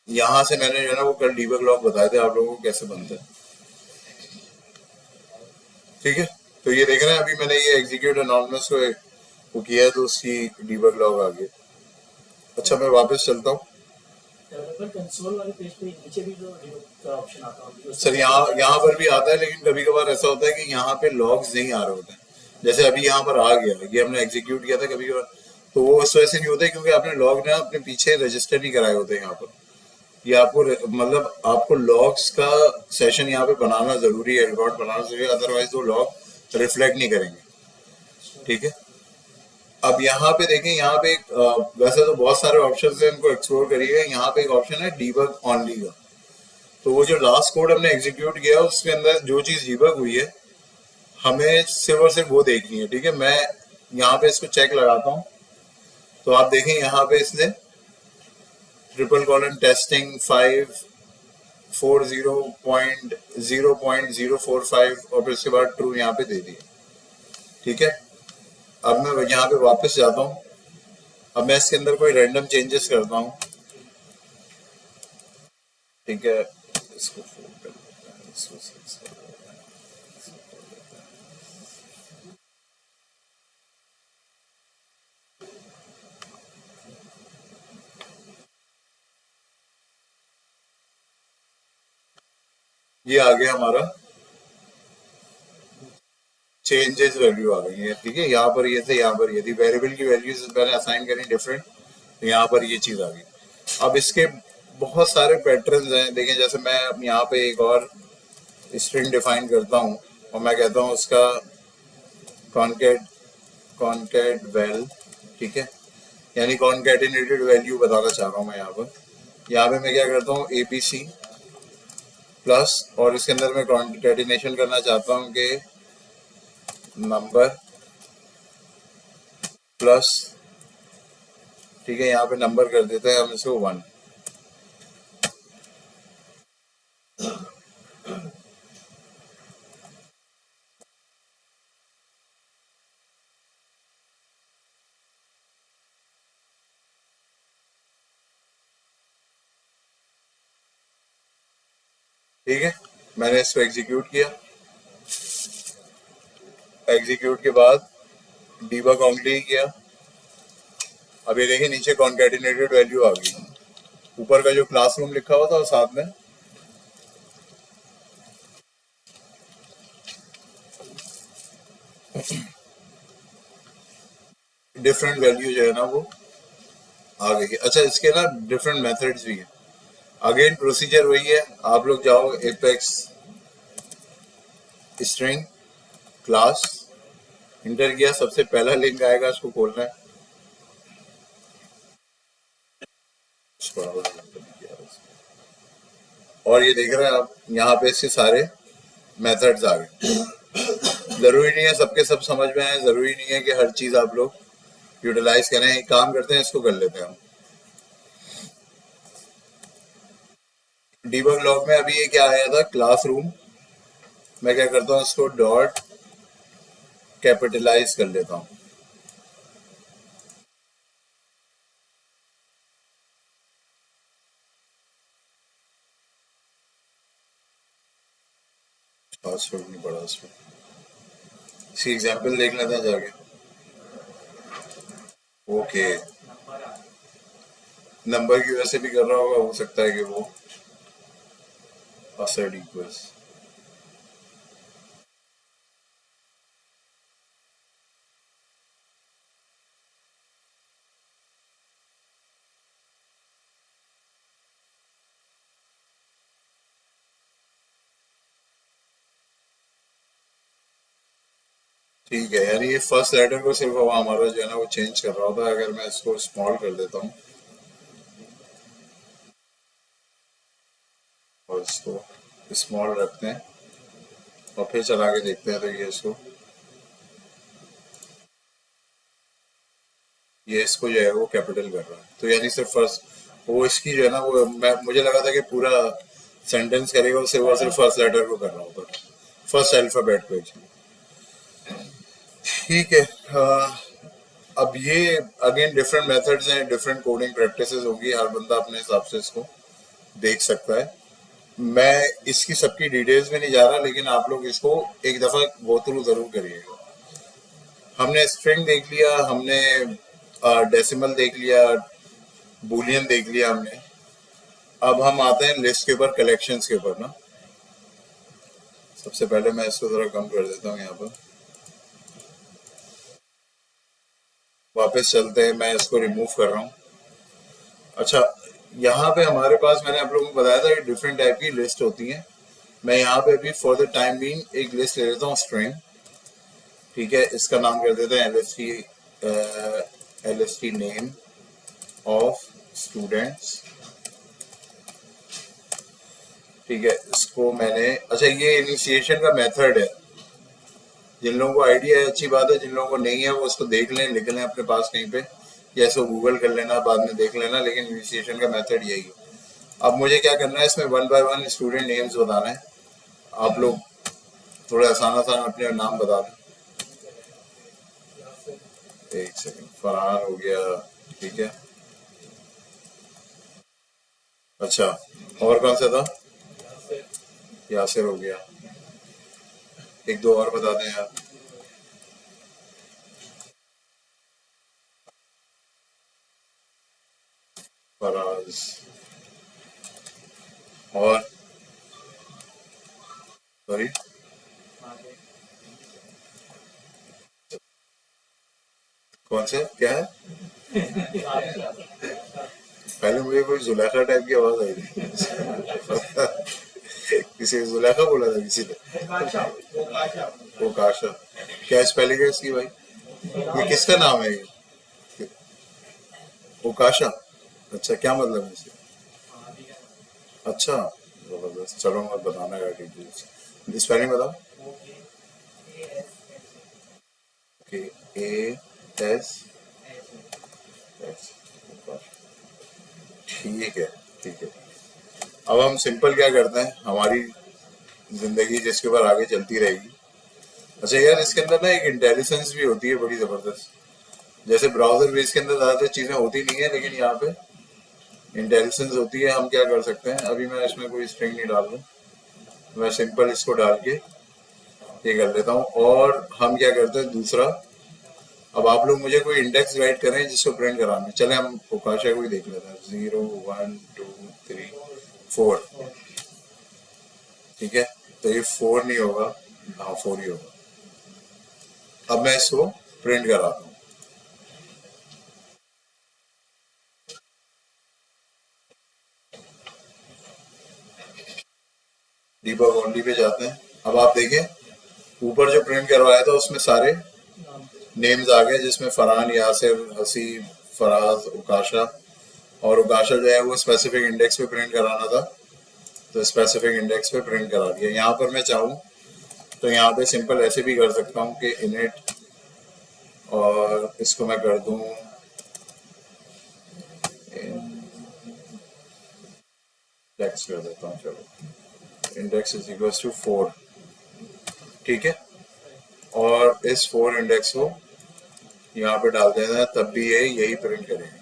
यहाँ से मैंने जो है ना वो कल डीबग लॉग बताए थे आप लोगों को कैसे बनते हैं, ठीक है। तो ये देख रहे हैं, अभी मैंने ये एग्जीक्यूट एनॉनमस को वो किया है, तो उसकी डीबग लॉग आ गई। अच्छा, मैं वापस चलता हूँ। डेवलपर कंसोल वाले पेज पे नीचे भी जो डिबग का ऑप्शन आता है सर, यहाँ यहाँ पर भी आता है, लेकिन कभी कभार ऐसा होता है कि यहाँ पे लॉग्स नहीं आ रहे होते हैं। जैसे अभी यहाँ पर आ गया, ये हमने एग्जीक्यूट किया था कभी कभार, तो वो उस वजह से नहीं होता है क्योंकि आपने लॉग ना अपने पीछे रजिस्टर नहीं कराए होते हैं यहाँ पर। ये आपको मतलब आपको लॉग्स का सेशन यहाँ पे बनाना जरूरी है, रिकॉर्ड बनाना जरूरी है, अदरवाइज वो लॉग रिफ्लेक्ट नहीं करेंगे, ठीक है। अब यहाँ पे देखें, यहाँ पे एक वैसे तो बहुत सारे ऑप्शन है, इनको एक्सप्लोर करिएगा। यहाँ पे एक ऑप्शन है डीबग ऑनली का। तो वो जो लास्ट कोड हमने एग्जीक्यूट किया उसके अंदर जो चीज डीबग हुई है, हमें सिर्फ और सिर्फ वो देखनी है, ठीक है। मैं यहाँ पे इसको चेक लगाता हूँ, तो आप देखें यहाँ पे इसने ट्रिपल कॉलन टेस्टिंग 540.0.045 और फिर उसके बाद ट्रू यहाँ पे दे दिया, ठीक है। अब मैं यहाँ पे वापस जाता हूँ। अब मैं इसके अंदर कोई रैंडम चेंजेस करता हूँ, ठीक है। इसको फोल्ड कर देते हैं, इसको सिक्स कर देते हैं। ये आ गया हमारा चेंजेस वैल्यू आ गई है, ठीक है। यहाँ पर ये थे, यहाँ पर ये थी, वेरिएबल की वैल्यूज मैंने असाइन करी डिफरेंट, तो यहाँ पर ये चीज आ गई। अब इसके बहुत सारे पैटर्न्स हैं, देखें। जैसे मैं यहाँ पे एक और स्ट्रिंग डिफाइन करता हूँ और मैं कहता हूँ उसका कॉन्केट कॉन्केट वेल, ठीक है, यानी कॉन्केटिनेटेड वैल्यू बताना चाह रहा हूँ मैं यहाँ पे मैं क्या करता हूँ ABC प्लस, और इसके अंदर मैं कॉन्केटिनेशन करना चाहता हूँ कि नंबर प्लस, ठीक है, यहाँ पे नंबर कर देते हैं हम इसको 1। ठीक है, मैंने इसको एग्जीक्यूट किया। एग्जीक्यूट के बाद डीबग ऑनली किया। अब ये देखिए नीचे कॉन्केटिनेटेड वैल्यू आ गई। ऊपर का जो क्लासरूम लिखा हुआ था और साथ में डिफरेंट वैल्यू जो है ना वो आ गई है। अच्छा, इसके ना डिफरेंट मेथड्स भी हैं। अगेन प्रोसीजर वही है, आप लोग जाओ एपेक्स स्ट्रिंग क्लास, इंटर किया, सबसे पहला लिंक आएगा उसको खोलना है। और ये देख रहे हैं आप यहाँ पे इसके सारे मेथड्स आ गए। जरूरी नहीं है सबके सब समझ में आए, जरूरी नहीं है कि हर चीज आप लोग यूटिलाइज करें। एक काम करते हैं, इसको कर लेते हैं हम। डीबग लॉग में अभी ये क्या आया था, क्लासरूम। मैं क्या करता हूँ, इसको डॉट कैपिटलाइज कर लेता हूँ। पासवर्ड नहीं पड़ा उसमें। इसकी एग्जाम्पल देख लेते हैं जाके। ओके, नंबर की वजह से भी कर रहा होगा, हो सकता है कि वो असर्ड इक्वल्स। ठीक है, यानी ये फर्स्ट लेटर को सिर्फ वो हमारा जो है ना वो चेंज कर रहा होता है। अगर मैं इसको स्मॉल कर देता हूँ और इसको स्मॉल रखते हैं और फिर चला के देखते हैं, तो ये इसको जो है वो कैपिटल कर रहा है। तो यानी सिर्फ फर्स्ट वो इसकी जो है ना वो मुझे लगा था कि पूरा सेंटेंस करेगा, उससे वो सिर्फ फर्स्ट लेटर को कर रहा होता, फर्स्ट अल्फाबेट को एक्चुअली। ठीक है, अब ये अगेन डिफरेंट मेथड्स हैं, डिफरेंट कोडिंग प्रैक्टिसेस होंगी, हर बंदा अपने हिसाब से इसको देख सकता है। मैं इसकी सबकी डिटेल्स में नहीं जा रहा, लेकिन आप लोग इसको एक दफा गो थ्रू जरूर करिएगा। हमने स्ट्रिंग देख लिया, हमने डेसिमल देख लिया, बुलियन देख लिया हमने। अब हम आते हैं लिस्ट के ऊपर, कलेक्शंस के ऊपर ना। सबसे पहले मैं इसको जरा कम कर देता हूँ यहाँ पर। वापस चलते हैं, मैं इसको रिमूव कर रहा हूँ। अच्छा, यहाँ पे हमारे पास मैंने आप लोगों को बताया था कि डिफरेंट टाइप की लिस्ट होती हैं। मैं यहाँ पे अभी फॉर द टाइम बीइंग एक लिस्ट ले लेता हूँ स्ट्रिंग। ठीक है, इसका नाम कर देते हैं LST नेम ऑफ स्टूडेंट्स। ठीक है, इसको मैंने, अच्छा ये इनिशिएशन का मेथड है। जिन लोगों को आइडिया है अच्छी बात है, जिन लोगों को नहीं है वो उसको देख लें, लिख लें अपने पास कहीं पे, या इसको गूगल कर लेना, बाद में देख लेना, लेकिन इनिशिएशन का मेथड यही है। अब मुझे क्या करना है, इसमें 1 बाय 1 स्टूडेंट नेम्स बताना है। आप लोग थोड़ा आसान आसान अपने नाम बता दें। एक सेकंड, फरहान हो गया, ठीक है। अच्छा, और कौन सा था, यासिर हो गया। एक दो और बता दें यार। फराज, और सॉरी कौन से, क्या है? पहले मुझे कोई जुलेखा टाइप की आवाज आई थी। किसी जुलेखा बोला था किसी ने? वो काशा। क्या स्पेलिंग है इसकी भाई? ये किसका नाम है ये? उकाशा। अच्छा, क्या मतलब है इसे? अच्छा, जबरदस्त। चलो मैं बताना यार डिटेल्स। स्पेलिंग बताओ। Okay, A S S. ठीक है, ठीक है। अब हम सिंपल क्या करते हैं, हमारी जिंदगी जिसके ऊपर आगे चलती रहेगी। अच्छा यार, इसके अंदर ना एक इंटेलिजेंस भी होती है बड़ी जबरदस्त। जैसे ब्राउजर बेस के अंदर ज्यादातर चीजें होती नहीं है, लेकिन यहाँ पे इंटेलिजेंस होती है। हम क्या कर सकते हैं, अभी मैं इसमें कोई स्ट्रिंग नहीं डाल रहा, मैं सिंपल इसको डाल के ये कर लेता हूँ। और हम क्या करते हैं दूसरा, अब आप लोग मुझे कोई इंडेक्स गाइड करें जिसको प्रिंट कराना है। चले हम उकाशा को ही देख लेते हैं, 0 1 2 3 4। ठीक है, तो ये 4 नहीं होगा। हाँ, 4 ही होगा। अब मैं इसको प्रिंट कराता हूँ। डीबग ओनली पे जाते हैं। अब आप देखें, ऊपर जो प्रिंट करवाया था उसमें सारे नेम्स आ गए, जिसमें फरहान, यासिर, हसीब, फराज, उकाशा। और उकाशा जो है वो स्पेसिफिक इंडेक्स पे प्रिंट कराना था, तो स्पेसिफिक इंडेक्स पे प्रिंट करा दिया। यहाँ पर मैं चाहूँ तो यहाँ पे सिंपल ऐसे भी कर सकता हूँ कि इनिट, और इसको मैं कर दूँ इंडेक्स कर देता हूँ। चलो, इंडेक्स इज इक्वल टू 4। ठीक है, और इस 4 इंडेक्स को यहाँ पे डाल देना है, तब भी ये यही प्रिंट करेगा।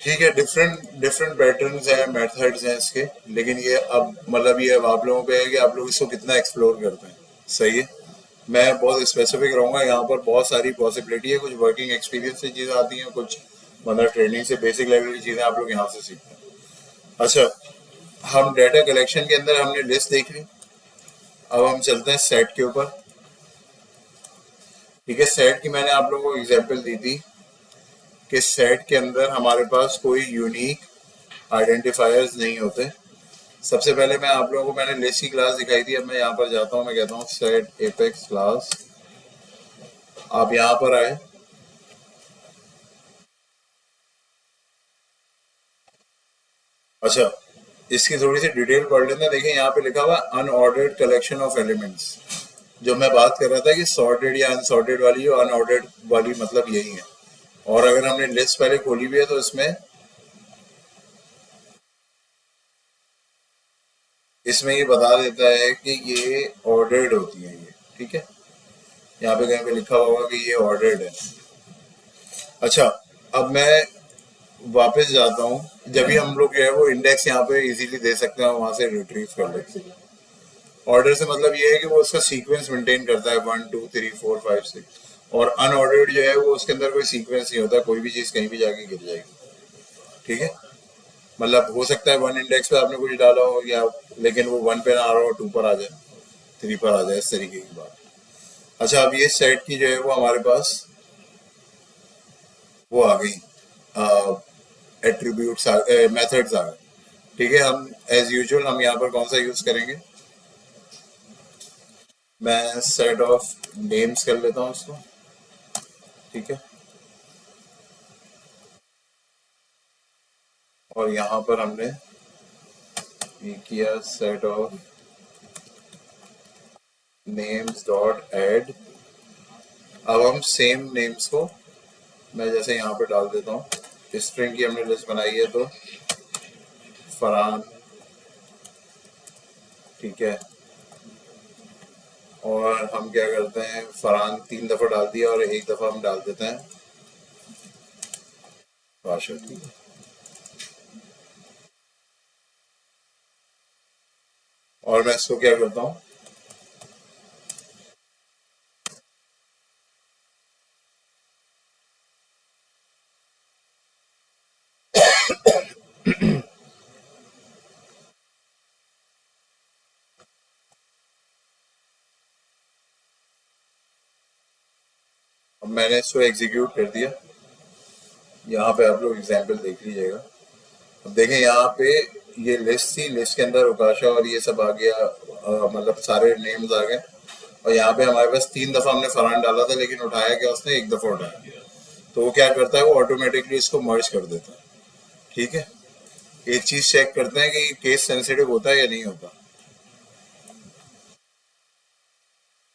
ठीक है, डिफरेंट डिफरेंट पैटर्न्स हैं, मेथड्स हैं इसके। लेकिन ये अब मतलब ये अब आप लोगों पे है कि आप लोग इसको कितना एक्सप्लोर करते हैं। सही है, मैं बहुत स्पेसिफिक रहूंगा। यहाँ पर बहुत सारी पॉसिबिलिटी है, कुछ वर्किंग एक्सपीरियंस से चीज़ें आती हैं, कुछ मतलब ट्रेनिंग से बेसिक लेवल की चीज़ें आप लोग यहाँ से सीखते हैं। अच्छा, हम डेटा कलेक्शन के अंदर हमने लिस्ट देख ली। अब हम चलते हैं सेट के ऊपर। ठीक है, सेट की मैंने आप लोगों को एग्जांपल दी थी कि सेट के अंदर हमारे पास कोई यूनिक आइडेंटिफायर्स नहीं होते। सबसे पहले मैं आप लोगों को मैंने लिस्ट की क्लास दिखाई थी। अब मैं यहाँ पर जाता हूँ, मैं कहता हूँ सेट एपेक्स क्लास। आप यहाँ पर आए। अच्छा, इसकी थोड़ी सी डिटेल पढ़ लेते हैं। देखिए यहाँ पे लिखा हुआ अनऑर्डर्ड कलेक्शन ऑफ एलिमेंट्स। जो मैं बात कर रहा था कि सॉर्टेड या अनसॉर्टेड वाली, जो अनऑर्डर्ड वाली मतलब यही है। और अगर हमने लिस्ट पहले खोली हुई है तो इसमें इसमें ये बता देता है कि ये ऑर्डर्ड होती है ये। ठीक है, यहाँ पे कहीं पे लिखा होगा कि ये ऑर्डर्ड है। अच्छा, अब मैं वापस जाता हूँ। जब भी हम लोग जो है वो इंडेक्स यहाँ पे इजीली दे सकते हैं, वहां से रिट्रीव कर लेते हैं। ऑर्डर से मतलब ये है कि वो उसका सीक्वेंस मेंटेन करता है, 1 2 3 4 5 6। और अनऑर्डर्ड जो है वो उसके अंदर कोई सीक्वेंस नहीं होता, कोई भी चीज़ कहीं भी जाके गिर जाएगी। ठीक है, मतलब हो सकता है 1 इंडेक्स पे आपने कुछ डाला हो, या लेकिन वो 1 पे ना आ रहा हो, 2 पर आ जाए, 3 पर आ जाए, इस तरीके की बात। अच्छा, अब ये सेट की जो है वो हमारे पास वो आ गई, एट्रीब्यूट्स मेथड्स आ गए। ठीक है, हम एज यूजुअल हम यहाँ पर कौन सा यूज करेंगे, मैं सेट ऑफ नेम्स कर लेता हूँ इसको। ठीक है, और यहाँ पर हमने ये किया set of names dot add. अब हम सेम नेम्स को मैं जैसे यहाँ पे डाल देता हूँ। स्ट्रिंग की हमने लिस्ट बनाई है, तो फरहान। ठीक है, और हम क्या करते हैं, फरहान 3 दफ़ा डाल दिया और 1 दफ़ा हम डाल देते हैं राशिद। ठीक है, और मैं इसको क्या करता हूँ, अब मैंने इसको एग्जीक्यूट कर दिया। यहाँ पे आप लोग एग्जाम्पल देख लीजिएगा। अब देखें यहाँ पे ये लिस्ट थी, लिस्ट के अंदर उकाशा और ये सब आ गया, मतलब सारे नेम्स आ गए। और यहाँ पे हमारे पास 3 दफा हमने फरहान डाला था, लेकिन उठाया क्या उसने, एक दफा उठाया। तो वो क्या करता है, वो ऑटोमेटिकली इसको मर्ज कर देता है। ठीक है, एक चीज चेक करते हैं कि केस सेंसिटिव होता है या नहीं होता।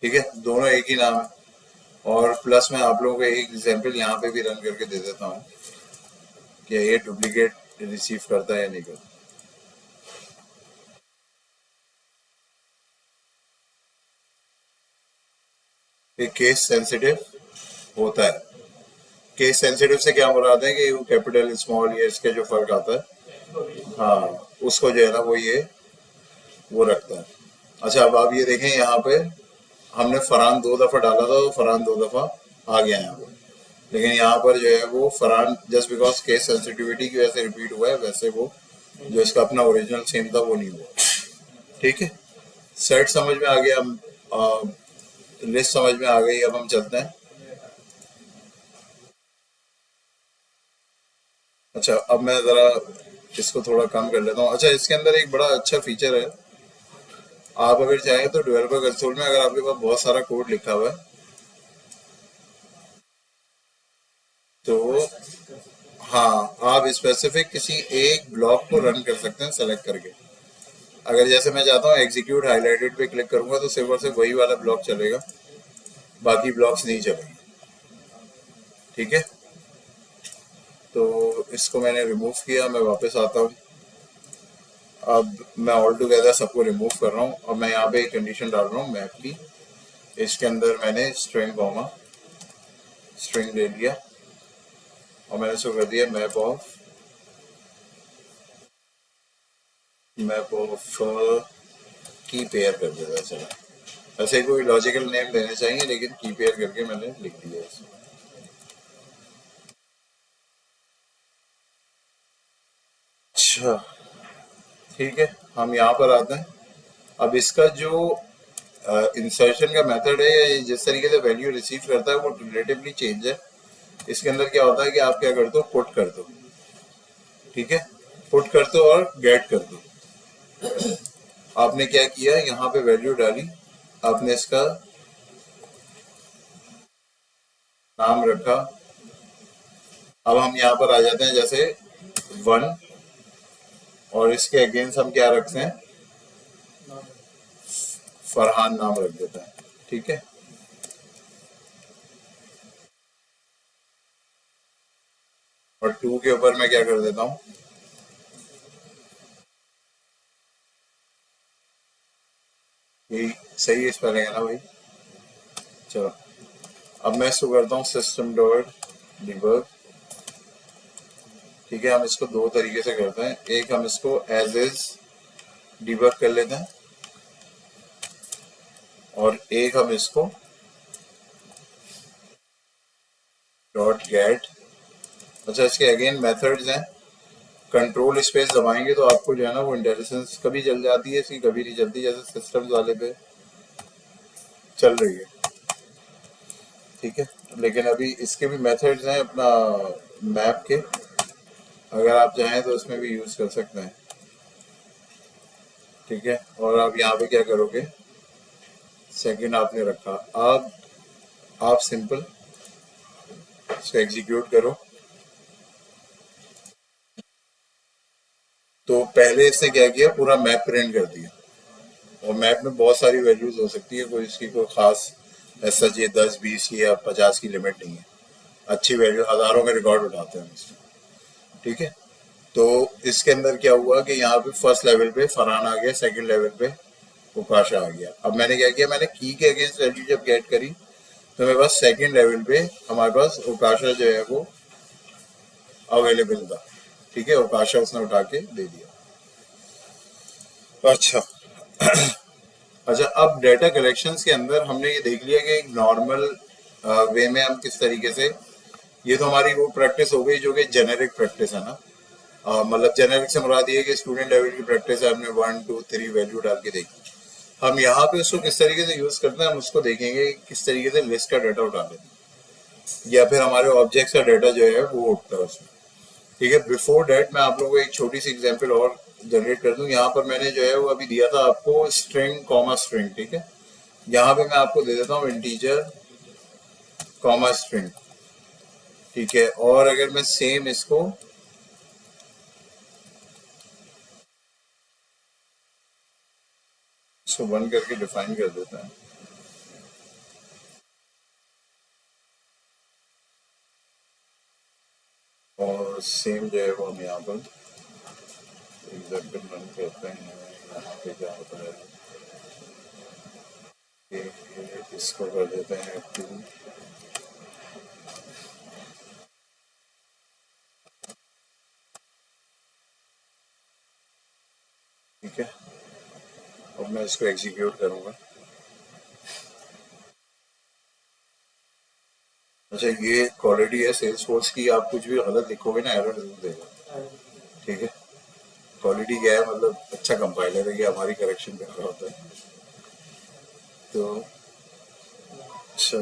ठीक है, दोनों एक ही नाम है। और प्लस मैं आप लोगों को एक एग्जांपल यहाँ पे भी रन करके दे देता हूँ कि ये डुप्लीकेट रिसीव करता है या नहीं करता। ये केस सेंसिटिव होता है। केस सेंसिटिव से क्या मुराद है कि वो कैपिटल स्मॉल ये इसके जो फर्क आता है, हाँ, उसको जो है ना वो ये वो रखता है। अच्छा, अब आप ये देखें यहाँ पे हमने फरहान 2 दफा डाला था, तो फरहान 2 दफा आ गया यहाँ पे। लेकिन यहाँ पर जो है वो Farhan just because case sensitivity की वजह से रिपीट हुआ है, वैसे वो जो इसका अपना ओरिजिनल सेम था वो नहीं हुआ। ठीक है, सेट समझ में आ गया, हम लिस्ट समझ में आ गई। अब हम चलते हैं। अच्छा, अब मैं ज़रा इसको थोड़ा कम कर लेता हूँ। अच्छा, इसके अंदर एक बड़ा अच्छा फीचर है। आप अगर चाहें तो डेवलपर कंसोल में अगर आपके पास बहुत सारा कोड लिखा हुआ है, तो हाँ, आप स्पेसिफिक किसी एक ब्लॉक को रन कर सकते हैं सेलेक्ट करके। अगर जैसे मैं चाहता हूँ एग्जीक्यूट हाईलाइटेड पे क्लिक करूंगा तो सिर्फ और सिर्फ वही वाला ब्लॉक चलेगा, बाकी ब्लॉक्स नहीं चलेंगे। ठीक है, तो इसको मैंने रिमूव किया, मैं वापस आता हूँ। अब मैं ऑल टुगेदर सबको रिमूव कर रहा हूँ। अब मैं यहाँ पे एक कंडीशन डाल रहा हूँ मैप की। इसके अंदर मैंने स्ट्रिंग कॉमा स्ट्रिंग ले लिया और मैंने इसको कर दिया मैप ऑफ की पेयर कर देता। चला, ऐसे कोई लॉजिकल नेम देने चाहिए, लेकिन की पेयर करके मैंने लिख दिया इसको। अच्छा, ठीक है, हम यहाँ पर आते हैं। अब इसका जो इंसर्शन का मेथड है, या जिस तरीके से वैल्यू रिसीव करता है, वो रिलेटिवली चेंज है। इसके अंदर क्या होता है कि आप क्या कर दो, पुट कर दो। ठीक है, पुट कर दो और गेट कर दो। आपने क्या किया, यहाँ पे वैल्यू डाली, आपने इसका नाम रखा। अब हम यहाँ पर आ जाते हैं, जैसे 1, और इसके अगेंस्ट हम क्या रखते हैं, फरहान नाम रख देते हैं। ठीक है, और 2 के ऊपर मैं क्या कर देता हूँ, यही सही स्पेलिंग है ना भाई। चलो, अब मैं इसको करता हूँ सिस्टम डॉट डिबग। ठीक है, हम इसको दो तरीके से करते हैं। एक, हम इसको एज इज डिबग कर लेते हैं, और एक हम इसको डॉट गेट। अच्छा, इसके अगेन मेथड्स हैं। कंट्रोल स्पेस दबाएंगे तो आपको जो है ना वो इंटेलिजेंस कभी जल जाती है इसकी, कभी नहीं जलती, जैसे सिस्टम्स वाले पे चल रही है। ठीक है, लेकिन अभी इसके भी मेथड्स हैं अपना मैप के, अगर आप चाहें तो उसमें भी यूज कर सकते हैं। ठीक है, और आप यहाँ पे क्या करोगे, सेकंड आपने रखा, अब आप सिंपल इसको एग्जीक्यूट करो। तो पहले इसने क्या किया, पूरा मैप प्रिंट कर दिया। और मैप में बहुत सारी वैल्यूज हो सकती है, कोई इसकी कोई खास ऐसा चाहिए 10 20 की या 50 की लिमिट नहीं है। अच्छी वैल्यू हजारों में रिकॉर्ड उठाते हैं हम इसमें। ठीक है, तो इसके अंदर क्या हुआ कि यहाँ पे फर्स्ट लेवल पे फरहान आ गया, सेकंड लेवल पे उकाशा आ गया। अब मैंने क्या किया, मैंने की के अगेंस्ट वैल्यू जब गेट करी, तो मेरे पास सेकंड लेवल पे हमारे पास उकाशा जो है वो अवेलेबल था। ठीक है, उकाशा उसने उठा के दे दिया। अच्छा, अच्छा, अब डेटा कलेक्शंस के अंदर हमने ये देख लिया कि एक नॉर्मल वे में हम किस तरीके से, ये तो हमारी वो प्रैक्टिस हो गई जो कि जेनेरिक प्रैक्टिस है ना। मतलब जेनेरिक से मुराद ये है कि स्टूडेंट लेवल की प्रैक्टिस है, हमने 1 2 3 वैल्यू डाल के देखी। हम यहाँ पे उसको किस तरीके से यूज करते हैं, हम उसको देखेंगे कि किस तरीके से लिस्ट का डाटा उठा लेते हैं, या फिर हमारे ऑब्जेक्ट्स का डाटा जो है वो उठता है उसमें। ठीक है, बिफोर डेट मैं आप लोगों को एक छोटी सी एग्जांपल और जनरेट कर दूं। यहाँ पर मैंने जो है वो अभी दिया था आपको स्ट्रिंग कॉमा स्ट्रिंग। ठीक है, यहाँ पे मैं आपको दे देता हूँ इंटीजर कॉमा स्ट्रिंग, ठीक है। और अगर मैं सेम इसको वन करके डिफाइन कर देता है, और सेम जो है वो हम यहाँ पर एग्जाम्पल रन करते हैं। यहाँ पे क्या होता है कि इसको कर देते हैं टू, ठीक है। अब मैं इसको एग्जीक्यूट करूँगा। अच्छा, ये क्वालिटी है सेल्स फोर्स की, आप कुछ भी गलत लिखोगे ना एरर जरूर देगा, ठीक है। क्वालिटी क्या है, मतलब अच्छा कंपाइलर है, ये हमारी करेक्शन कर रहा होता है। तो अच्छा,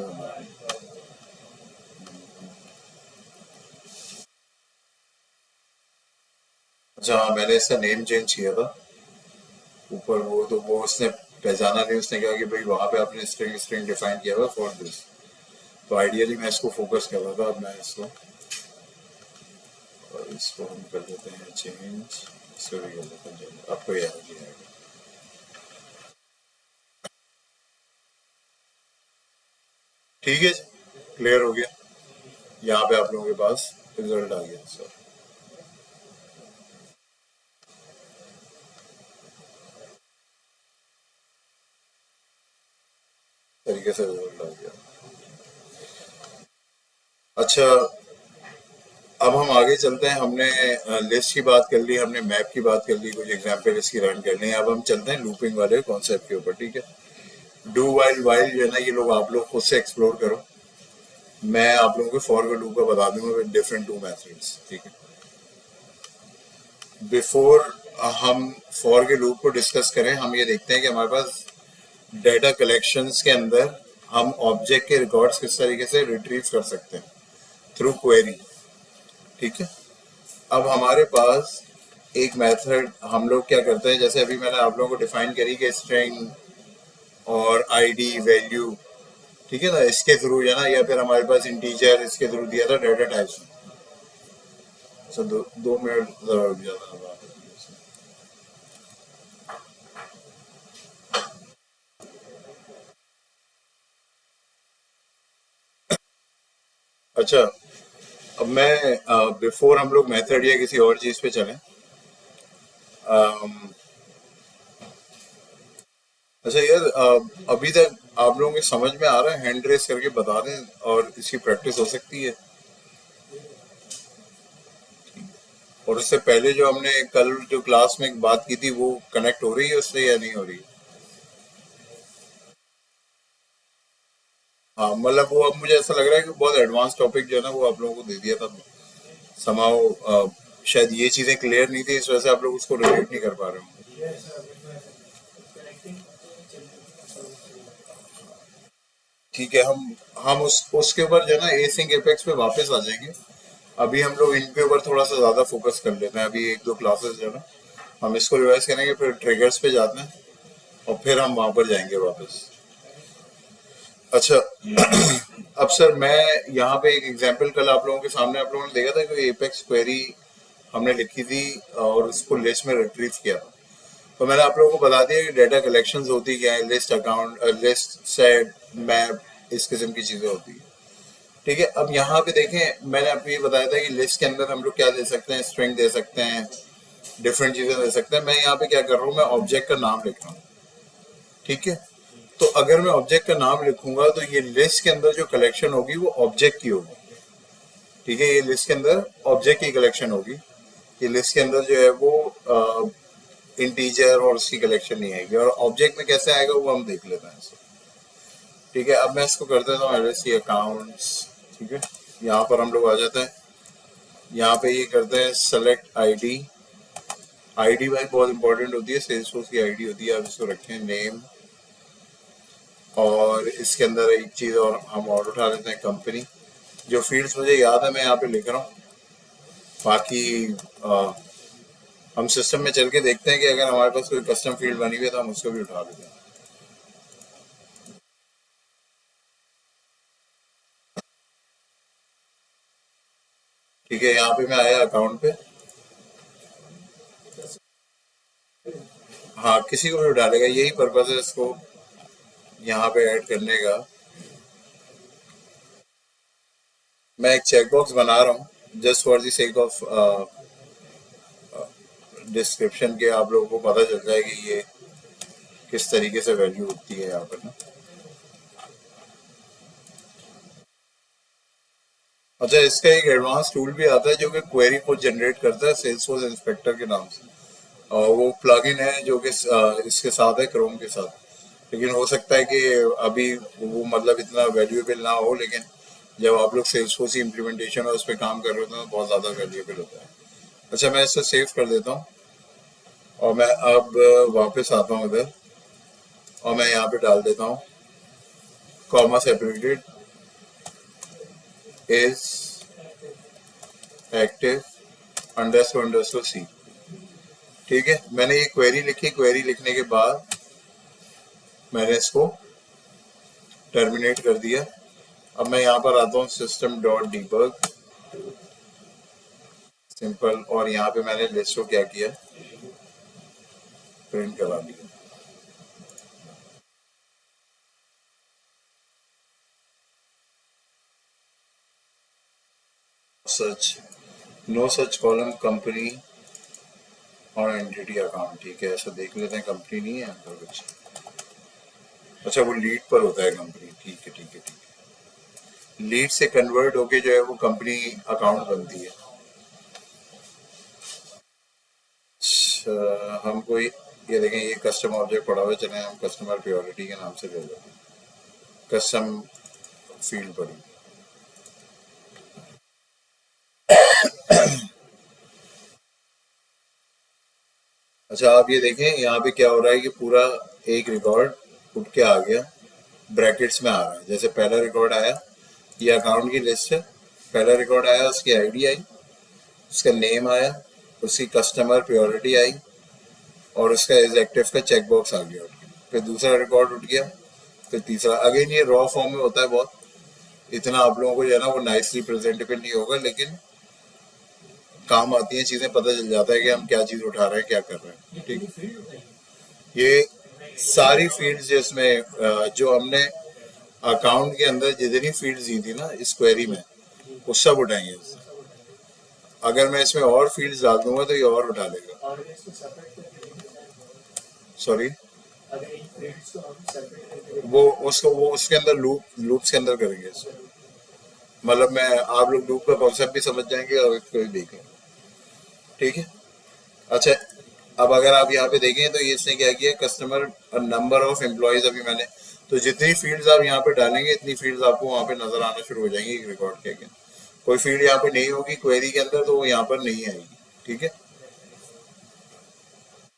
अच्छा हाँ, मैंने इसका नेम चेंज किया था ऊपर, वो तो वो उसने पहचाना नहीं, उसने कहा कि भाई वहाँ पे आपने स्ट्रिंग स्ट्रिंग डिफाइन किया हुआ फॉर दिस। तो आइडियली मैं इसको फोकस कर रहा था, अब मैं इसको, और इसको हम कर देते हैं चेंज, इसको भी कर देते हैं change। आपको याद नहीं आएगा, ठीक है जी, क्लियर हो गया। यहाँ पे आप लोगों के पास रिजल्ट आ गया सर, तरीके से रिजल्ट आ गया। अच्छा, अब हम आगे चलते हैं। हमने लिस्ट की बात कर ली, हमने मैप की बात कर ली, कुछ एग्जाम्पल इसकी रन कर ली। अब हम चलते हैं लूपिंग वाले कॉन्सेप्ट के ऊपर, ठीक है। डू वाइल वाइल जो है ना, ये लोग आप लोग खुद से एक्सप्लोर करो। मैं आप लोगों को फॉर का लूप का बता दूंगा विद डिफरेंट टू मेथड्स, ठीक है। बिफोर हम फॉर के लूप को डिस्कस करें, हम ये देखते हैं कि हमारे पास डेटा कलेक्शंस के अंदर हम ऑब्जेक्ट के रिकॉर्ड्स किस तरीके से रिट्रीव कर सकते हैं थ्रू क्वेरी, ठीक है। अब हमारे पास एक मेथड हम लोग क्या करते हैं, जैसे अभी मैंने आप लोगों को डिफाइन करी कि स्ट्रिंग और आईडी वैल्यू, ठीक है ना, इसके थ्रू है ना, या फिर हमारे पास इंटीजर इसके थ्रू दिया था डेटा टाइप्स में। सर दो मिनट जरा रुक जाना। अच्छा, अब मैं बिफोर हम लोग मेथड या किसी और चीज पे चलें, अम, अच्छा यार, अभी तक आप लोगों के समझ में आ रहा है, हैंड रेस करके बता दें और इसकी प्रैक्टिस हो सकती है। और उससे पहले जो हमने कल जो क्लास में एक बात की थी, वो कनेक्ट हो रही है उससे या नहीं हो रही? हाँ, मतलब वो अब मुझे ऐसा लग रहा है कि बहुत एडवांस टॉपिक जो है ना वो आप लोगों को दे दिया था समाओ, शायद ये चीजें क्लियर नहीं थी, इस वजह से आप लोग उसको रिलेट नहीं कर पा रहे हो। ठीक है, हम उसके ऊपर जो है ना एसिंग एपेक्स पे वापस आ जाएंगे। अभी हम लोग इनके ऊपर थोड़ा सा ज्यादा फोकस कर लेते हैं, अभी एक दो क्लासेस जो है ना हम इसको रिवाइज करेंगे, फिर ट्रिगर्स पे जाते हैं और फिर हम वहां पर जाएंगे वापस। अच्छा, अब सर मैं यहाँ पे एक एग्जांपल कल आप लोगों के सामने आप लोगों ने देखा था कि एपेक्स क्वेरी हमने लिखी थी और उसको लिस्ट में रिट्रीव किया था। तो मैंने आप लोगों को बता दिया कि डेटा कलेक्शंस होती क्या है, list account, list set map, इस किस्म की चीजें होती है, ठीक है। अब यहाँ पे देखें, मैंने आपको ये बताया था कि लिस्ट के अंदर हम लोग क्या दे सकते हैं, स्ट्रिंग दे सकते हैं, डिफरेंट चीजें दे सकते हैं। मैं यहाँ पे क्या कर रहा हूँ, मैं ऑब्जेक्ट का नाम लिख रहा हूँ, ठीक है। तो अगर मैं ऑब्जेक्ट का नाम लिखूंगा तो ये लिस्ट के अंदर जो कलेक्शन होगी वो ऑब्जेक्ट की होगी, ठीक है। ये लिस्ट के अंदर ऑब्जेक्ट की कलेक्शन होगी, ये लिस्ट के अंदर जो है वो इंटीजर और उसकी कलेक्शन नहीं आएगी। और ऑब्जेक्ट में कैसे आएगा वो हम देख लेते हैं इसको, ठीक है। अब मैं इसको कर देता हूँ एलएससी अकाउंट्स, ठीक है। यहाँ पर हम लोग आ जाते हैं, यहाँ पे ये करते हैं सेलेक्ट आईडी। आईडी भाई बहुत इंपॉर्टेंट होती है, सेल्सफोर्स की आईडी होती है। आप इसको रखें नेम, और इसके अंदर एक चीज़ और हम और उठा लेते हैं कंपनी। जो फील्ड्स मुझे याद है मैं यहाँ पे लिख रहा हूँ, बाकी आ, हम सिस्टम में चल के देखते हैं कि अगर हमारे पास कोई कस्टम फील्ड बनी हुई है तो हम उसको भी उठा लेते हैं। ठीक है, यहाँ पे मैं आया अकाउंट पे। हाँ, किसी को भी डालेगा, यही पर्पज है इसको यहाँ पे ऐड करने का। मैं एक चेकबॉक्स बना रहा हूँ just for the sake of description के, आप लोगों को पता चल जाए कि ये किस तरीके से वैल्यू होती है यहाँ पर ना। अच्छा, इसका एक एडवांस टूल भी आता है जो कि क्वेरी को जनरेट करता है, सेल्सफोर्स इंस्पेक्टर के नाम से। और वो प्लगइन है जो कि इसके साथ है, क्रोम के साथ। लेकिन हो सकता है कि अभी वो मतलब इतना वैल्यूएबल ना हो, लेकिन जब आप लोग सेल्सफोर्स की इम्प्लीमेंटेशन और उस पर काम कर रहे होते हैं तो बहुत ज़्यादा वैल्यूएबल होता है। अच्छा, मैं इसे सेव कर देता हूँ और मैं अब वापस आता हूँ इधर, और मैं यहाँ पे डाल देता हूँ comma separated is active underscore underscore C. ठीक है, मैंने ये क्वेरी लिखी। क्वेरी लिखने के बाद मैंने इसको टर्मिनेट कर दिया। अब मैं यहाँ पर आता हूँ सिस्टम डॉट डीबग सिंपल, और यहाँ पे मैंने लिस्ट को क्या किया, प्रिंट करा दिया। सच नो सच कॉलम कंपनी और एंटिटी अकाउंट। ठीक है, ऐसा देख लेते हैं, कंपनी नहीं है यहाँ पर कुछ। अच्छा, वो लीड पर होता है कंपनी। ठीक है ठीक है ठीक है, लीड से कन्वर्ट होके जो है वो कंपनी अकाउंट बनती है। अच्छा, हमको ये देखें, ये कस्टम ऑब्जेक्ट पड़ा हुआ है, चलें हम कस्टमर प्योरिटी के नाम से ले लेते हैं। कस्टम फील्ड पड़ी। अच्छा, आप ये देखें यहाँ पे क्या हो रहा है कि पूरा एक रिकॉर्ड उठ के आ गया, ब्रैकेट्स में आ रहा है। जैसे पहला रिकॉर्ड आया, ये अकाउंट की लिस्ट है। पहला रिकॉर्ड आया, उसकी आईडी आई, उसका नेम आया, उसकी कस्टमर प्योरिटी आई, और उसका एज एक्टिव का चेक बॉक्स आ गया उठ के। फिर दूसरा रिकॉर्ड उठ गया, फिर तीसरा। अगेन ये रॉ फॉर्म में होता है बहुत, इतना आप लोगों को जो है ना वो नाइसली प्रेजेंटेबल नहीं होगा, लेकिन काम आती है चीजें, पता चल जाता है कि हम क्या चीज उठा रहे हैं, क्या कर रहे हैं। ठीक है, ये सारी फील्ड्स जिसमें जो हमने अकाउंट के अंदर जितनी फील्ड्स दी थी ना इस क्वेरी में, वो सब उठाएंगे इससे। अगर मैं इसमें और फील्ड्स डाल दूंगा तो ये और उठा लेगा। सॉरी, वो उसके अंदर लूप्स के अंदर करेंगे इसको। मतलब मैं, आप लोग लूप का कॉन्सेप्ट भी समझ जाएंगे और इसको भी देखेंगे। ठीक है। अच्छा, अब अगर आप यहाँ पे देखें तो ये इसने क्या किया, कस्टमर नंबर ऑफ एम्प्लॉयज। अभी मैंने तो जितनी फील्ड्स आप यहाँ पे डालेंगे इतनी फील्ड्स आपको वहाँ पे नजर आना शुरू हो जाएंगी एक रिकॉर्ड के आगे। कोई फील्ड यहाँ पे नहीं होगी क्वेरी के अंदर तो वो यहाँ पर नहीं आएगी। ठीक है।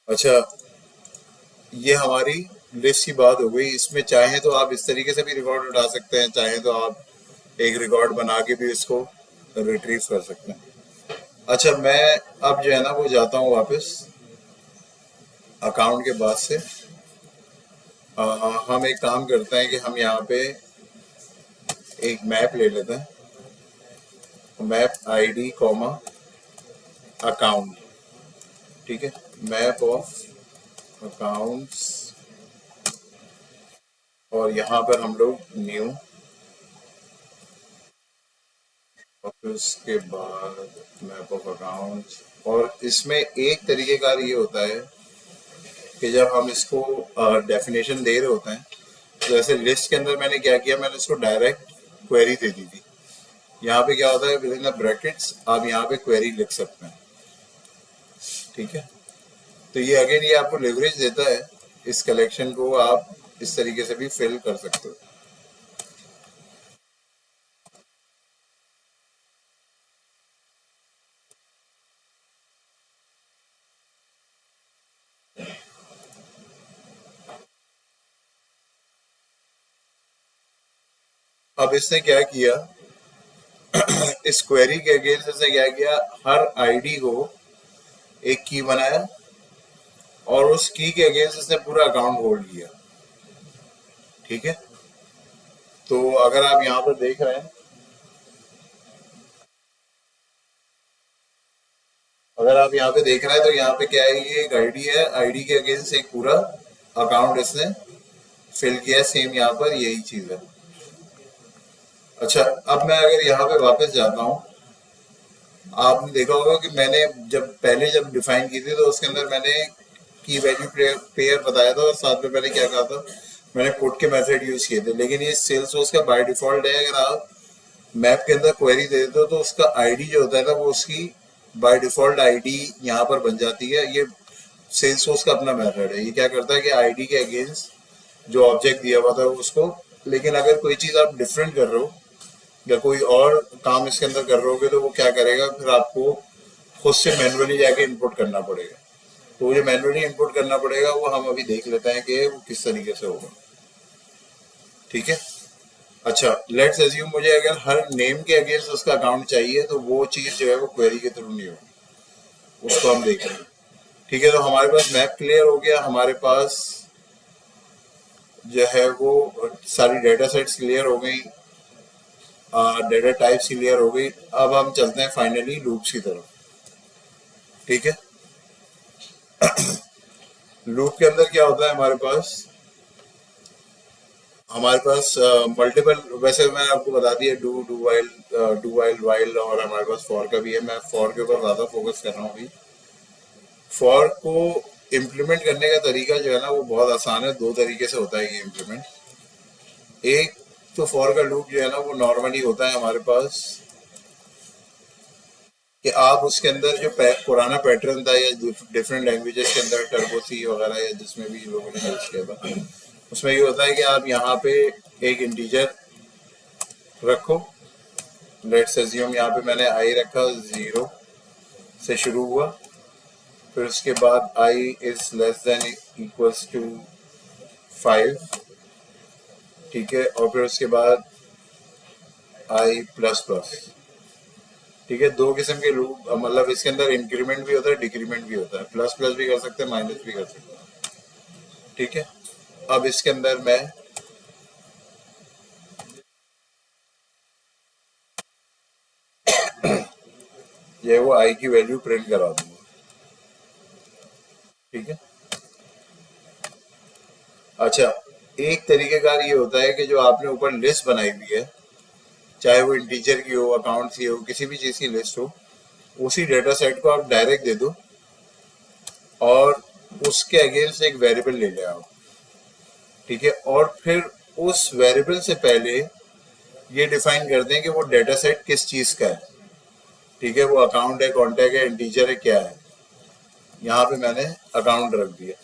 अच्छा, ये हमारी लिस्ट की बात हो गई। इसमें चाहे तो आप इस तरीके से भी रिकॉर्ड उठा सकते हैं, चाहे तो आप एक रिकॉर्ड बना के भी इसको रिट्रीव कर सकते हैं। अच्छा, मैं अब जो है ना वो जाता हूँ वापस अकाउंट के बाद से। हम एक काम करते हैं कि हम यहाँ पे एक मैप ले लेते हैं, मैप आईडी कॉमा अकाउंट। ठीक है, मैप ऑफ अकाउंट्स, और यहाँ पर हम लोग न्यू, और फिर उसके बाद मैप ऑफ अकाउंट्स। और इसमें एक तरीके का ये होता है कि जब हम इसको डेफिनेशन दे रहे होते हैं, तो जैसे लिस्ट के अंदर मैंने क्या किया, मैंने इसको डायरेक्ट क्वेरी दे दी थी। यहाँ पे क्या होता है, विद इन द ब्रैकेट्स आप यहाँ पे क्वेरी लिख सकते हैं। ठीक है, तो ये अगेन ये आपको लिवरेज देता है, इस कलेक्शन को आप इस तरीके से भी फिल कर सकते हो। अब इसने क्या किया, इस क्वेरी के अगेंस्ट इसने क्या किया, हर आईडी को एक की बनाया, और उस की के अगेंस्ट इसने पूरा अकाउंट होल्ड किया। ठीक है, तो अगर आप यहाँ पर देख रहे हैं, अगर आप यहाँ पे देख रहे हैं तो यहाँ पे क्या है, ये एक आईडी है, आईडी के अगेंस्ट एक पूरा अकाउंट इसने फिल किया है, सेम यहाँ पर यही चीज है। अच्छा, अब मैं अगर यहाँ पे वापस जाता हूँ, आपने देखा होगा कि मैंने जब डिफाइन की थी तो उसके अंदर मैंने की वैल्यू पेयर बताया था, और साथ में मैंने क्या कहा था, मैंने पुट के मेथड यूज किए थे। लेकिन ये सेल्स सोर्स का बाय डिफॉल्ट है, अगर आप मैप के अंदर क्वेरी दे देते हो तो उसका आईडी जो होता है ना, वो उसकी बाय डिफॉल्ट आईडी यहाँ पर बन जाती है। ये सेल्स सोर्स का अपना मेथड है। ये क्या करता है कि आईडी के अगेंस्ट जो ऑब्जेक्ट दिया हुआ था उसको, लेकिन अगर कोई चीज आप डिफरेंट कर रहे हो या कोई और काम इसके अंदर कर रहे होगे तो वो क्या करेगा, फिर आपको खुद से मैनुअली जाके इनपुट करना पड़ेगा। तो वो जो मैनुअली इनपुट करना पड़ेगा वो हम अभी देख लेते हैं कि वो किस तरीके से होगा। ठीक है। अच्छा, लेट्स अज्यूम मुझे अगर हर नेम के अगेंस्ट उसका अकाउंट चाहिए तो वो चीज जो है वो क्वेरी के थ्रू नहीं होगी, उसको हम देख लेंगे। ठीक है, तो हमारे पास मैप क्लियर हो गया, हमारे पास जो है वो सारी डेटा सेट्स क्लियर हो गई, डेटा टाइप्स क्लियर हो गई। अब हम चलते हैं फाइनली लूप्स की तरफ। ठीक है, लूप के अंदर क्या होता है हमारे पास मल्टीपल, वैसे मैं आपको बता दिया डू वाइल वाइल, और हमारे पास फॉर का भी है। मैं फॉर के ऊपर ज्यादा फोकस कर रहा हूँ अभी। फॉर को इम्प्लीमेंट करने का तरीका जो है ना वो बहुत आसान है। दो तरीके से होता है ये इम्प्लीमेंट। एक तो फॉर का लूप जो है ना वो नॉर्मली होता है हमारे पास कि आप उसके अंदर जो पुराना पैटर्न था, या डिफरेंट लैंग्वेजेस के अंदर टर्बो सी वगैरह या जिसमें भी लोगों ने यूज किया था, उसमें ये होता है कि आप यहाँ पे एक इंटीजर रखो। लेट्स अज्यूम यहाँ पे मैंने आई रखा, 0 से शुरू हुआ, फिर उसके बाद I is less than equals to 5। ठीक है, और फिर उसके बाद आई प्लस प्लस। ठीक है, दो किस्म के लूप, मतलब इसके अंदर इंक्रीमेंट भी होता है, डिक्रीमेंट भी होता है, प्लस प्लस भी कर सकते हैं, माइनस भी कर सकते हैं। ठीक है, अब इसके अंदर मैं जो है वो आई की वैल्यू प्रिंट करा दूंगा। ठीक है। अच्छा, एक तरीकेकार ये होता है कि जो आपने ऊपर लिस्ट बनाई हुई है, चाहे वो इंटीजर की हो, अकाउंट की हो, किसी भी चीज की लिस्ट हो, उसी डेटा सेट को आप डायरेक्ट दे दो और उसके अगेंस्ट एक वेरिएबल ले ले आप। ठीक है, और फिर उस वेरिएबल से पहले ये डिफाइन कर दें कि वो डेटा सेट किस चीज का है। ठीक है, वो अकाउंट है, कॉन्टैक्ट है, इंटीजर है, क्या है। यहाँ पे मैंने अकाउंट रख दिया।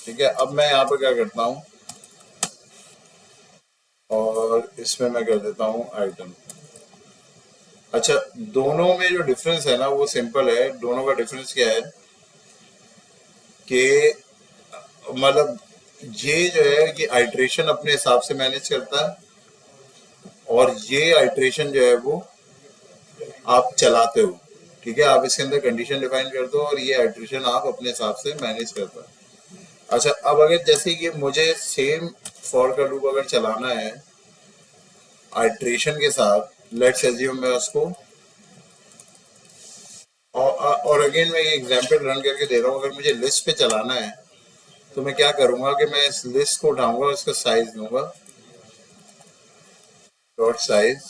ठीक है, अब मैं यहाँ पे क्या करता हूँ, और इसमें मैं कर देता हूँ आइटम। अच्छा, दोनों में जो डिफरेंस है ना वो सिंपल है। दोनों का डिफरेंस क्या है कि मतलब ये जो है कि आइट्रेशन अपने हिसाब से मैनेज करता है, और ये आइट्रेशन जो है वो आप चलाते हो। ठीक है, आप इसके अंदर कंडीशन डिफाइन करते हो और ये आइट्रेशन आप अपने हिसाब से मैनेज करते हो। अच्छा, अब अगर जैसे कि मुझे सेम फॉर का लूप अगर चलाना है आइट्रेशन के साथ, लेट्स एज्यूम मैं उसको, और अगेन मैं ये एग्जांपल रन करके दे रहा हूँ। अगर मुझे लिस्ट पे चलाना है तो मैं क्या करूंगा कि मैं इस लिस्ट को उठाऊंगा, उसका साइज दूंगा, डॉट साइज।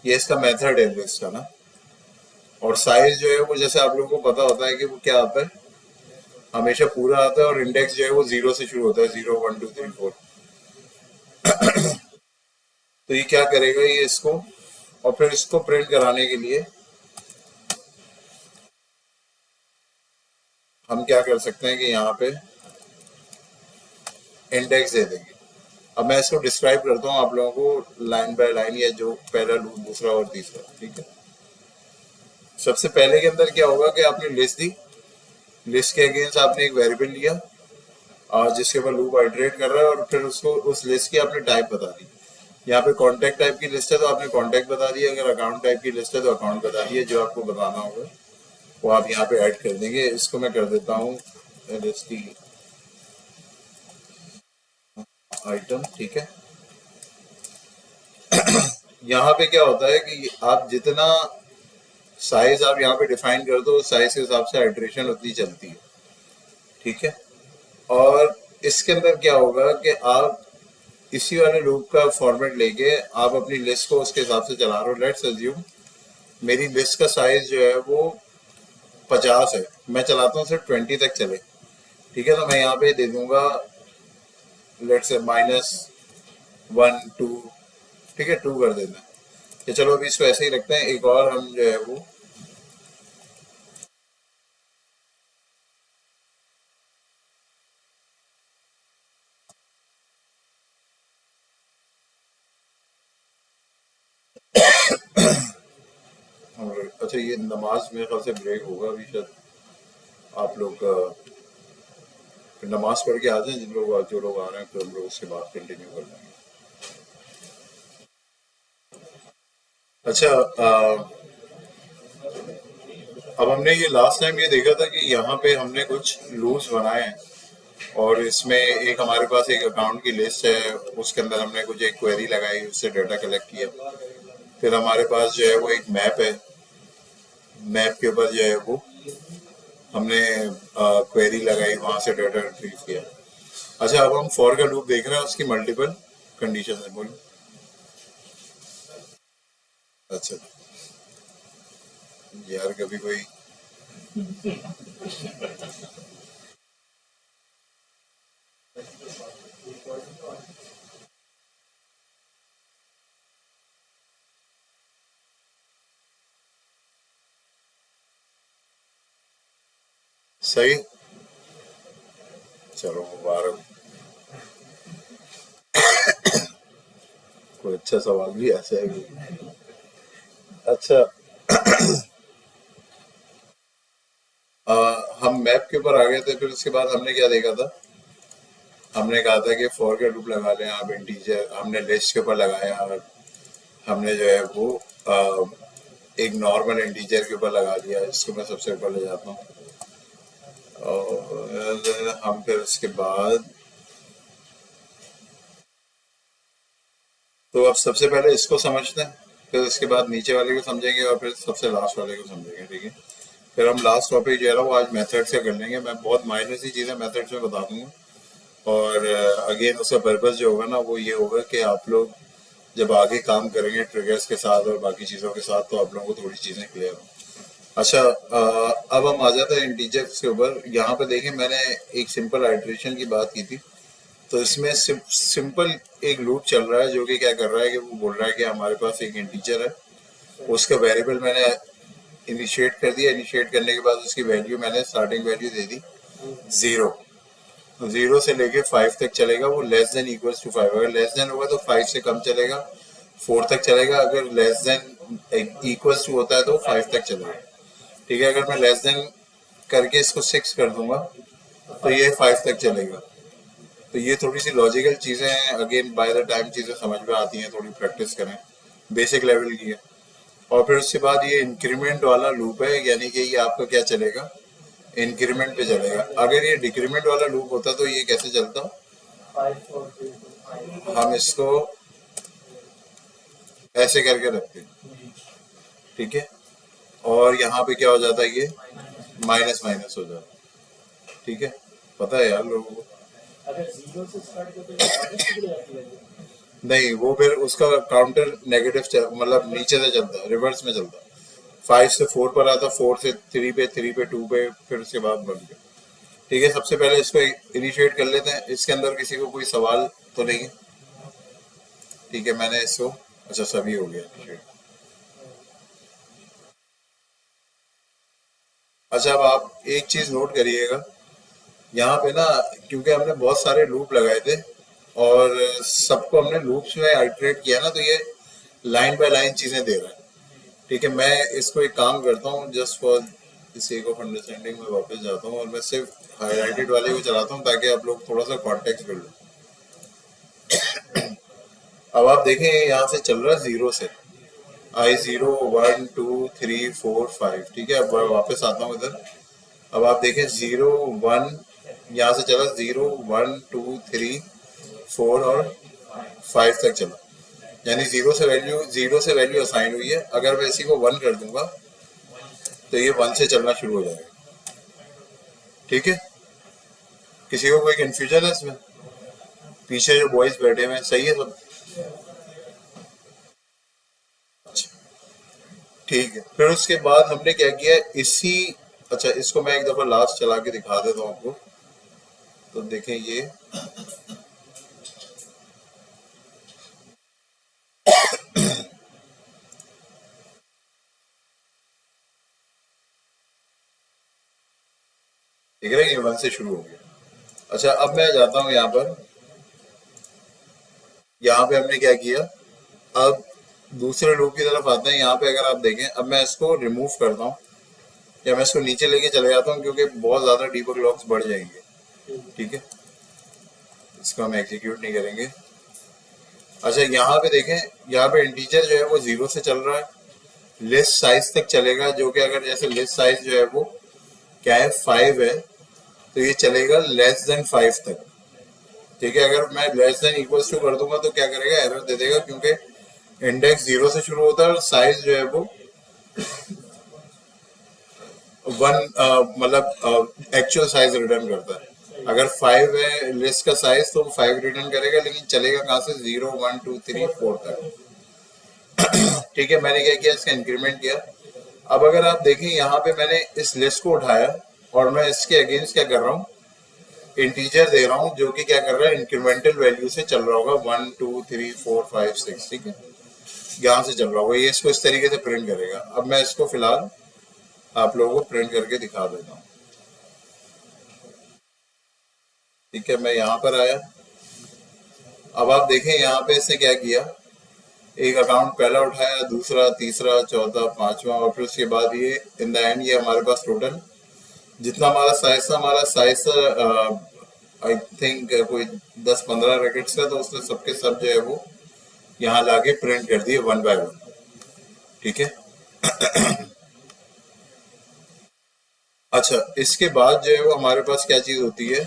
ये इसका मेथड है लिस्ट का ना। और साइज जो है वो जैसे आप लोगों को पता होता है कि वो क्या आता है, हमेशा पूरा आता है, और इंडेक्स जो है वो 0 से शुरू होता है, 0 1 2 3 4। तो ये क्या करेगा, ये इसको, और फिर इसको प्रिंट कराने के लिए हम क्या कर सकते हैं कि यहाँ पे इंडेक्स दे देंगे। अब मैं इसको डिस्क्राइब करता हूँ आप लोगों को लाइन बाय लाइन, या जो पहला लूप, दूसरा और तीसरा। ठीक है, सबसे पहले के अंदर क्या होगा कि आपने लिस्ट दी, लिस्ट के अगेंस्ट आपने एक वेरिएबल लिया जिसके ऊपर लूप आइटरेट कर रहा है, और फिर उसको उस लिस्ट की आपने टाइप बता दी। यहाँ पे कॉन्टैक्ट टाइप की लिस्ट है तो आपने कॉन्टैक्ट बता दिया, अगर अकाउंट टाइप की लिस्ट है तो अकाउंट बता दिया। जो आपको बताना होगा वो आप यहाँ पे ऐड कर देंगे। इसको मैं कर देता हूँ LST आइटम। ठीक है, यहाँ पे क्या होता है कि आप जितना साइज आप यहाँ पे डिफाइन कर दो, साइज के हिसाब से आइट्रेशन उतनी चलती है, ठीक है। और इसके अंदर क्या होगा कि आप इसी वाले लूप का फॉर्मेट लेके आप अपनी लिस्ट को उसके हिसाब से चला रहे हो। लेट्स अज्यूम मेरी लिस्ट का साइज जो है वो 50 है, मैं चाहता हूँ सिर्फ 20 तक चले, ठीक है। तो मैं यहाँ पे दे दूंगा लेट्स से -1 2, ठीक है, 2 कर देना है। कि चलो अभी इसको ऐसे ही रखते हैं, एक और हम जो है वो अच्छा ये नमाज मेरे ख्याल से ब्रेक होगा अभी शायद, आप लोग फिर नमाज पढ़ के आ जाएं, जो लोग आ रहे हैं, फिर हम लोग उसके बाद कंटिन्यू कर लेंगे। अच्छा अब हमने ये लास्ट टाइम ये देखा था कि यहाँ पे हमने कुछ लूप्स बनाए हैं, और इसमें एक हमारे पास एक अकाउंट की लिस्ट है, उसके अंदर हमने कुछ एक क्वेरी लगाई, उससे डाटा कलेक्ट किया। फिर हमारे पास जो है वो एक मैप है, मैप के ऊपर जो है वो हमने क्वेरी लगाई, वहां से डाटा रिट्रीव किया। अच्छा अब हम फॉर का लूप देख रहे हैं, उसकी मल्टीपल कंडीशन है, बोलो। अच्छा यार कभी कोई सही, चलो मुबारक, कोई अच्छा सवाल भी ऐसा है भी। अच्छा आ, हम मैप के ऊपर आ गए थे, फिर उसके बाद हमने क्या देखा था, हमने कहा था कि फॉर का लूप लगा लें आप, इंटीजर हमने लिस्ट के ऊपर लगाया, और हमने जो है वो एक नॉर्मल इंटीजर के ऊपर लगा लिया, इसको मैं सबसे ऊपर ले जाता हूँ। और हम फिर उसके बाद, तो अब सबसे पहले इसको समझते हैं, फिर उसके बाद नीचे वाले को समझेंगे, और फिर सबसे लास्ट वाले को समझेंगे, ठीक है। फिर हम लास्ट टॉपिक जो है ना वो आज मेथड से कर लेंगे, मैं बहुत माइनर सी चीज़ें मेथड्स में बता दूंगा। और अगेन उसका पर्पस जो होगा ना वो ये होगा कि आप लोग जब आगे काम करेंगे ट्रिगर्स के साथ और बाकी चीज़ों के साथ, तो आप लोगों को थोड़ी चीज़ें क्लियर हों। अच्छा अब हम आ जाते हैं इंटीजर्स के ऊपर। यहाँ पे देखें मैंने एक सिंपल आइट्रेशन की बात की थी, तो इसमें सिंपल एक लूप चल रहा है जो कि क्या कर रहा है कि वो बोल रहा है कि हमारे पास एक इंटीजर है, उसका वेरिएबल मैंने इनिशिएट कर दिया, इनिशिएट करने के बाद उसकी वैल्यू मैंने स्टार्टिंग वैल्यू दे दी 0। 0 से लेके 5 तक चलेगा, वो लेस देन इक्वल्स टू 5, अगर लेस देन होगा तो 5 से कम चलेगा, 4 तक चलेगा, अगर लेस देन इक्वल्स टू होता है तो 5 तक चलेगा, ठीक है। अगर मैं लेस देन करके इसको 6 कर दूंगा तो ये 5 तक चलेगा। तो ये थोड़ी सी लॉजिकल चीज़ें हैं, अगेन बाय द टाइम चीज़ें समझ में आती हैं, थोड़ी प्रैक्टिस करें, बेसिक लेवल की है। और फिर उसके बाद ये इंक्रीमेंट वाला लूप है, यानी कि ये आपका क्या चलेगा, इंक्रीमेंट पे चलेगा। अगर ये डिक्रीमेंट वाला लूप होता तो ये कैसे चलता, हम इसको ऐसे करके रखते हैं, ठीक है। और यहाँ पे क्या हो जाता है, ये माइनस माइनस हो जाता है, ठीक है। पता है यार लोगों को, नहीं वो फिर उसका काउंटर नेगेटिव मतलब नीचे से चलता है, रिवर्स में चलता है। 5 से 4 पर आता, 4 से 3 पे, 3 पे 2 पे, फिर उसके बाद 1 पे, ठीक है। सबसे पहले इसको इनिशिएट कर लेते हैं, इसके अंदर किसी को कोई सवाल तो नहीं है, ठीक है। मैंने इसको, अच्छा सभी हो गया इनिशिएट। अच्छा अब आप एक चीज नोट करिएगा, यहाँ पे ना, क्योंकि हमने बहुत सारे लूप लगाए थे और सबको हमने लूप्स में आइटरेट किया ना, तो ये लाइन बाय लाइन चीजें दे रहा है, ठीक है। मैं इसको एक काम करता हूँ, just for the sake of understanding मैं वापस जाता हूँ और मैं सिर्फ हाईलाइटेड वाले को चलाता हूँ ताकि आप लोग थोड़ा सा कॉन्टेक्स्ट बिल्ड हो। अब आप देखें यहाँ से चल रहा है 0 से, I0 1 2 3 4 5, ठीक है। अब मैं वापस आता हूँ इधर, अब आप देखें 0 1, यहाँ से चला 0 1 2 3 4 और 5 तक चला, यानी 0 से वैल्यू असाइन हुई है। अगर मैं इसी को 1 कर दूंगा तो ये 1 से चलना शुरू हो जाएगा। ठीक है, किसी को कोई कंफ्यूजन है इसमें? पीछे जो बॉयज बैठे हुए हैं सही है सब? अच्छा, ठीक है। फिर उसके बाद हमने क्या किया इसी, अच्छा इसको मैं एक दफा लास्ट चला के दिखा देता हूँ आपको, तो देखें ये दिख रहा है, ये 1 से शुरू हो गया। अच्छा अब मैं जाता हूँ यहाँ पर, यहाँ पे हमने क्या किया, अब दूसरे लूप की तरफ आते हैं। यहाँ पे अगर आप देखें, अब मैं इसको रिमूव करता हूँ या मैं इसको नीचे लेके चले जाता हूँ क्योंकि बहुत ज़्यादा डीबग लॉग्स बढ़ जाएंगे। ठीक है, इसको हम एग्जीक्यूट नहीं करेंगे। अच्छा यहाँ पे देखें, यहाँ पे इंटीजर जो है वो 0 से चल रहा है, लिस्ट साइज तक चलेगा, जो कि अगर जैसे लिस्ट साइज जो है वो क्या है 5 है, तो ये चलेगा लेस देन 5 तक। ठीक है, अगर मैं लेस देन इक्वल्स टू कर दूंगा तो क्या करेगा, एरर दे देगा, क्योंकि इंडेक्स 0 से शुरू होता है और साइज जो है वो 1 मतलब एक्चुअल साइज रिटर्न करता है। अगर 5 है लिस्ट का साइज तो 5 रिटर्न करेगा, लेकिन चलेगा कहाँ से 0 1 2 3 4 तक। ठीक है, मैंने क्या किया, इसका इंक्रीमेंट किया। अब अगर आप देखें यहाँ पे मैंने इस लिस्ट को उठाया और मैं इसके अगेंस्ट क्या कर रहा हूँ, इंटीजर दे रहा हूँ जो कि क्या कर रहा है, इंक्रीमेंटल वैल्यू से चल रहा होगा 1 2 3 4 5 6। ठीक है, यहाँ से चल रहा होगा, ये इसको इस तरीके से प्रिंट करेगा। अब मैं इसको फिलहाल आप लोगों को प्रिंट करके दिखा देता हूँ। ठीक है, मैं यहाँ पर आया। अब आप देखें यहाँ पे इसने क्या किया, एक अकाउंट पहला उठाया, दूसरा, तीसरा, चौथा, पांचवा, और फिर उसके बाद ये इन द एंड ये हमारे पास टोटल जितना हमारा साइज था, हमारा साइज आई थिंक कोई 10-15 रैकेट्स का, तो उसने सबके सब जो है वो यहाँ लाके प्रिंट कर दिए 1 बाय 1। ठीक है, अच्छा इसके बाद जो है वो हमारे पास क्या चीज होती है,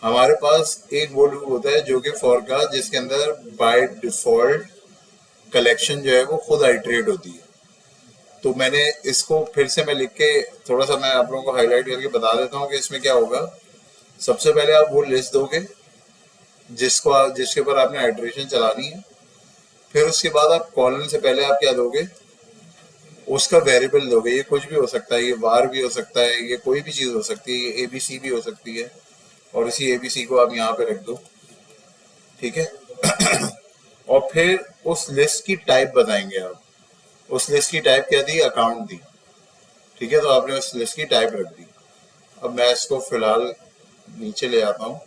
हमारे पास एक वो लूप होता है जो कि फॉर का, जिसके अंदर बाय डिफॉल्ट कलेक्शन जो है वो खुद आइटरेट होती है। तो मैंने इसको फिर से मैं लिख के थोड़ा सा मैं आप लोगों को हाईलाइट करके बता देता हूँ कि इसमें क्या होगा। सबसे पहले आप वो लिस्ट दोगे जिसके ऊपर आपने आइटरेशन चलानी है। फिर उसके बाद आप कॉलन से पहले आप क्या दोगे, उसका वेरिएबल दोगे। ये कुछ भी हो सकता है, ये वार भी हो सकता है, ये कोई भी चीज हो सकती है, ये एबीसी भी हो सकती है, और इसी एबीसी को आप यहाँ पे रख दो। ठीक है, और फिर उस लिस्ट की टाइप बताएंगे आप। उस लिस्ट की टाइप क्या दी, अकाउंट दी। ठीक है, तो आपने उस लिस्ट की टाइप रख दी। अब मैं इसको फिलहाल नीचे ले आता हूँ,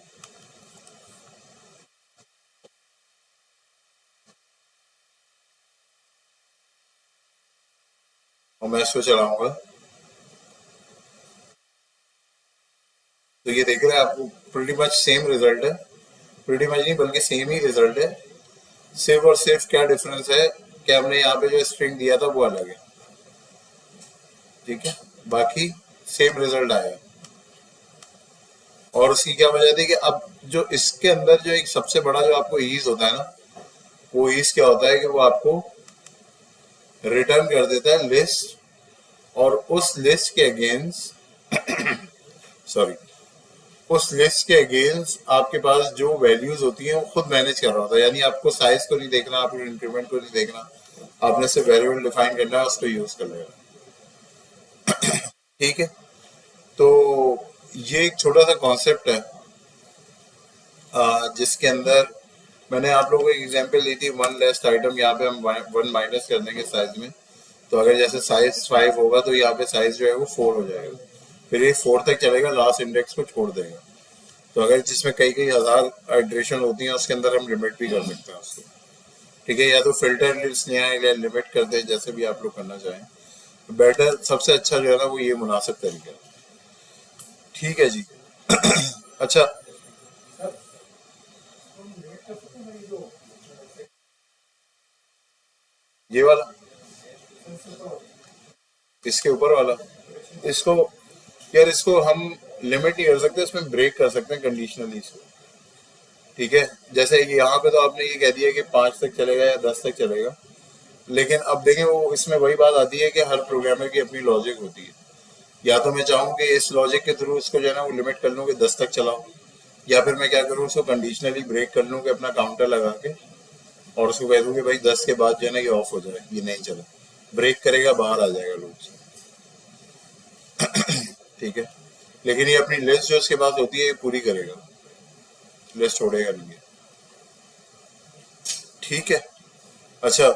और मैं इसको चलाऊंगा। तो ये देख रहे हैं, आपको प्रीटी मच सेम रिजल्ट है, प्रीटी मच नहीं बल्कि सेम ही रिजल्ट है। सिर्फ और सिर्फ क्या डिफरेंस है कि हमने यहाँ पे जो स्ट्रिंग दिया था वो अलग है। ठीक है, बाकी सेम रिजल्ट आया। और उसकी क्या वजह थी कि अब जो इसके अंदर जो एक सबसे बड़ा जो आपको ईज होता है ना, वो ईज क्या होता है कि वो आपको रिटर्न कर देता है लिस्ट, और उस लिस्ट के अगेंस्ट सॉरी उस लिस्ट के अगेंस्ट आपके पास जो वैल्यूज होती हैं वो खुद मैनेज कर रहा होता है। यानी आपको साइज को नहीं देखना, आपको इंक्रीमेंट को नहीं देखना, आपने सिर्फ वेरिएबल डिफाइन करना है, उसको यूज कर लेगा। ठीक है, तो ये एक छोटा सा कॉन्सेप्ट है जिसके अंदर मैंने आप लोगों को एक एग्जांपल दी थी, 1 लेस आइटम। यहाँ पे हम 1 माइनस कर देंगे साइज में, तो अगर जैसे साइज 5 होगा तो यहाँ पे साइज जो है वो 4 हो जाएगा। फिर ये 4 तक चलेगा, लास्ट इंडेक्स को छोड़ देगा। तो अगर जिसमें कई कई हजार आइट्रेशन होती हैं, उसके अंदर हम लिमिट भी कर सकते हैं उसको। ठीक है, या तो फिल्टर लिस्ट ले आए या लिमिट कर दे, जैसे भी आप लोग करना चाहें। बेटर सबसे अच्छा जो है ना वो ये मुनासिब तरीका है। ठीक है जी। अच्छा, ये वाला, इसके ऊपर वाला, इसको यार इसको हम लिमिट नहीं कर सकते, इसमें ब्रेक कर सकते हैं कंडीशनली इसको। ठीक है, जैसे यहाँ पे तो आपने ये कह दिया कि 5 तक चलेगा या 10 तक चलेगा, लेकिन अब देखें वो इसमें वही बात आती है कि हर प्रोग्रामर की अपनी लॉजिक होती है। या तो मैं चाहूँ कि इस लॉजिक के थ्रू उसको जो है ना वो लिमिट कर लूँ कि 10 तक चलाओ, या फिर मैं क्या करूँ उसको कंडीशनली ब्रेक कर लूँ कि अपना काउंटर लगा के और उसको कह दूँ कि भाई 10 के बाद जो है ना ये ऑफ हो जाए, ये नहीं चला, ब्रेक करेगा बाहर आ जाएगा लूप से। ठीक है, लेकिन ये अपनी लिस्ट जो उसके पास होती है ये पूरी करेगा, लिस्ट छोड़ेगा नहीं है। ठीक है। अच्छा,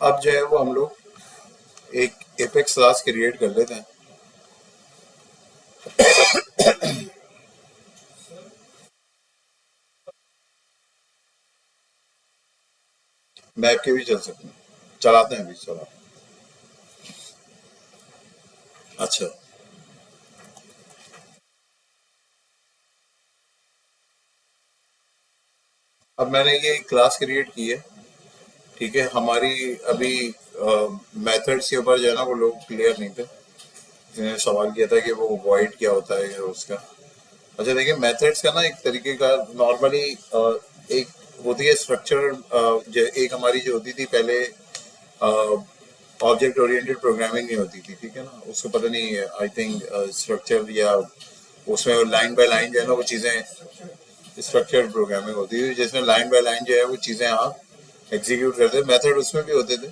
अब जो है वो हम लोग एक एपेक्स क्लास क्रिएट कर लेते हैं। मैप के भी चल सकते हैं, चलाते हैं अभी चला। अच्छा, अब मैंने ये क्लास क्रिएट की है। ठीक है, हमारी अभी मेथड्स के ऊपर जो है ना वो लोग क्लियर नहीं थे, जिन्होंने सवाल किया था कि वो वॉइड क्या होता है उसका। अच्छा देखिए, मेथड्स का ना एक तरीके का नॉर्मली एक होती है स्ट्रक्चर, एक हमारी जो होती थी पहले ऑब्जेक्ट ओरिएंटेड प्रोग्रामिंग नहीं होती थी, ठीक है ना, उसको पता नहीं, आई थिंक स्ट्रक्चर या उसमें लाइन बाय लाइन जो है ना वो चीज़ें स्ट्रक्चर्ड प्रोग्रामिंग होती थी, जिसमें लाइन बाय लाइन जो है वो चीज़ें आप एग्जीक्यूट करते, मेथड उसमें भी होते थे।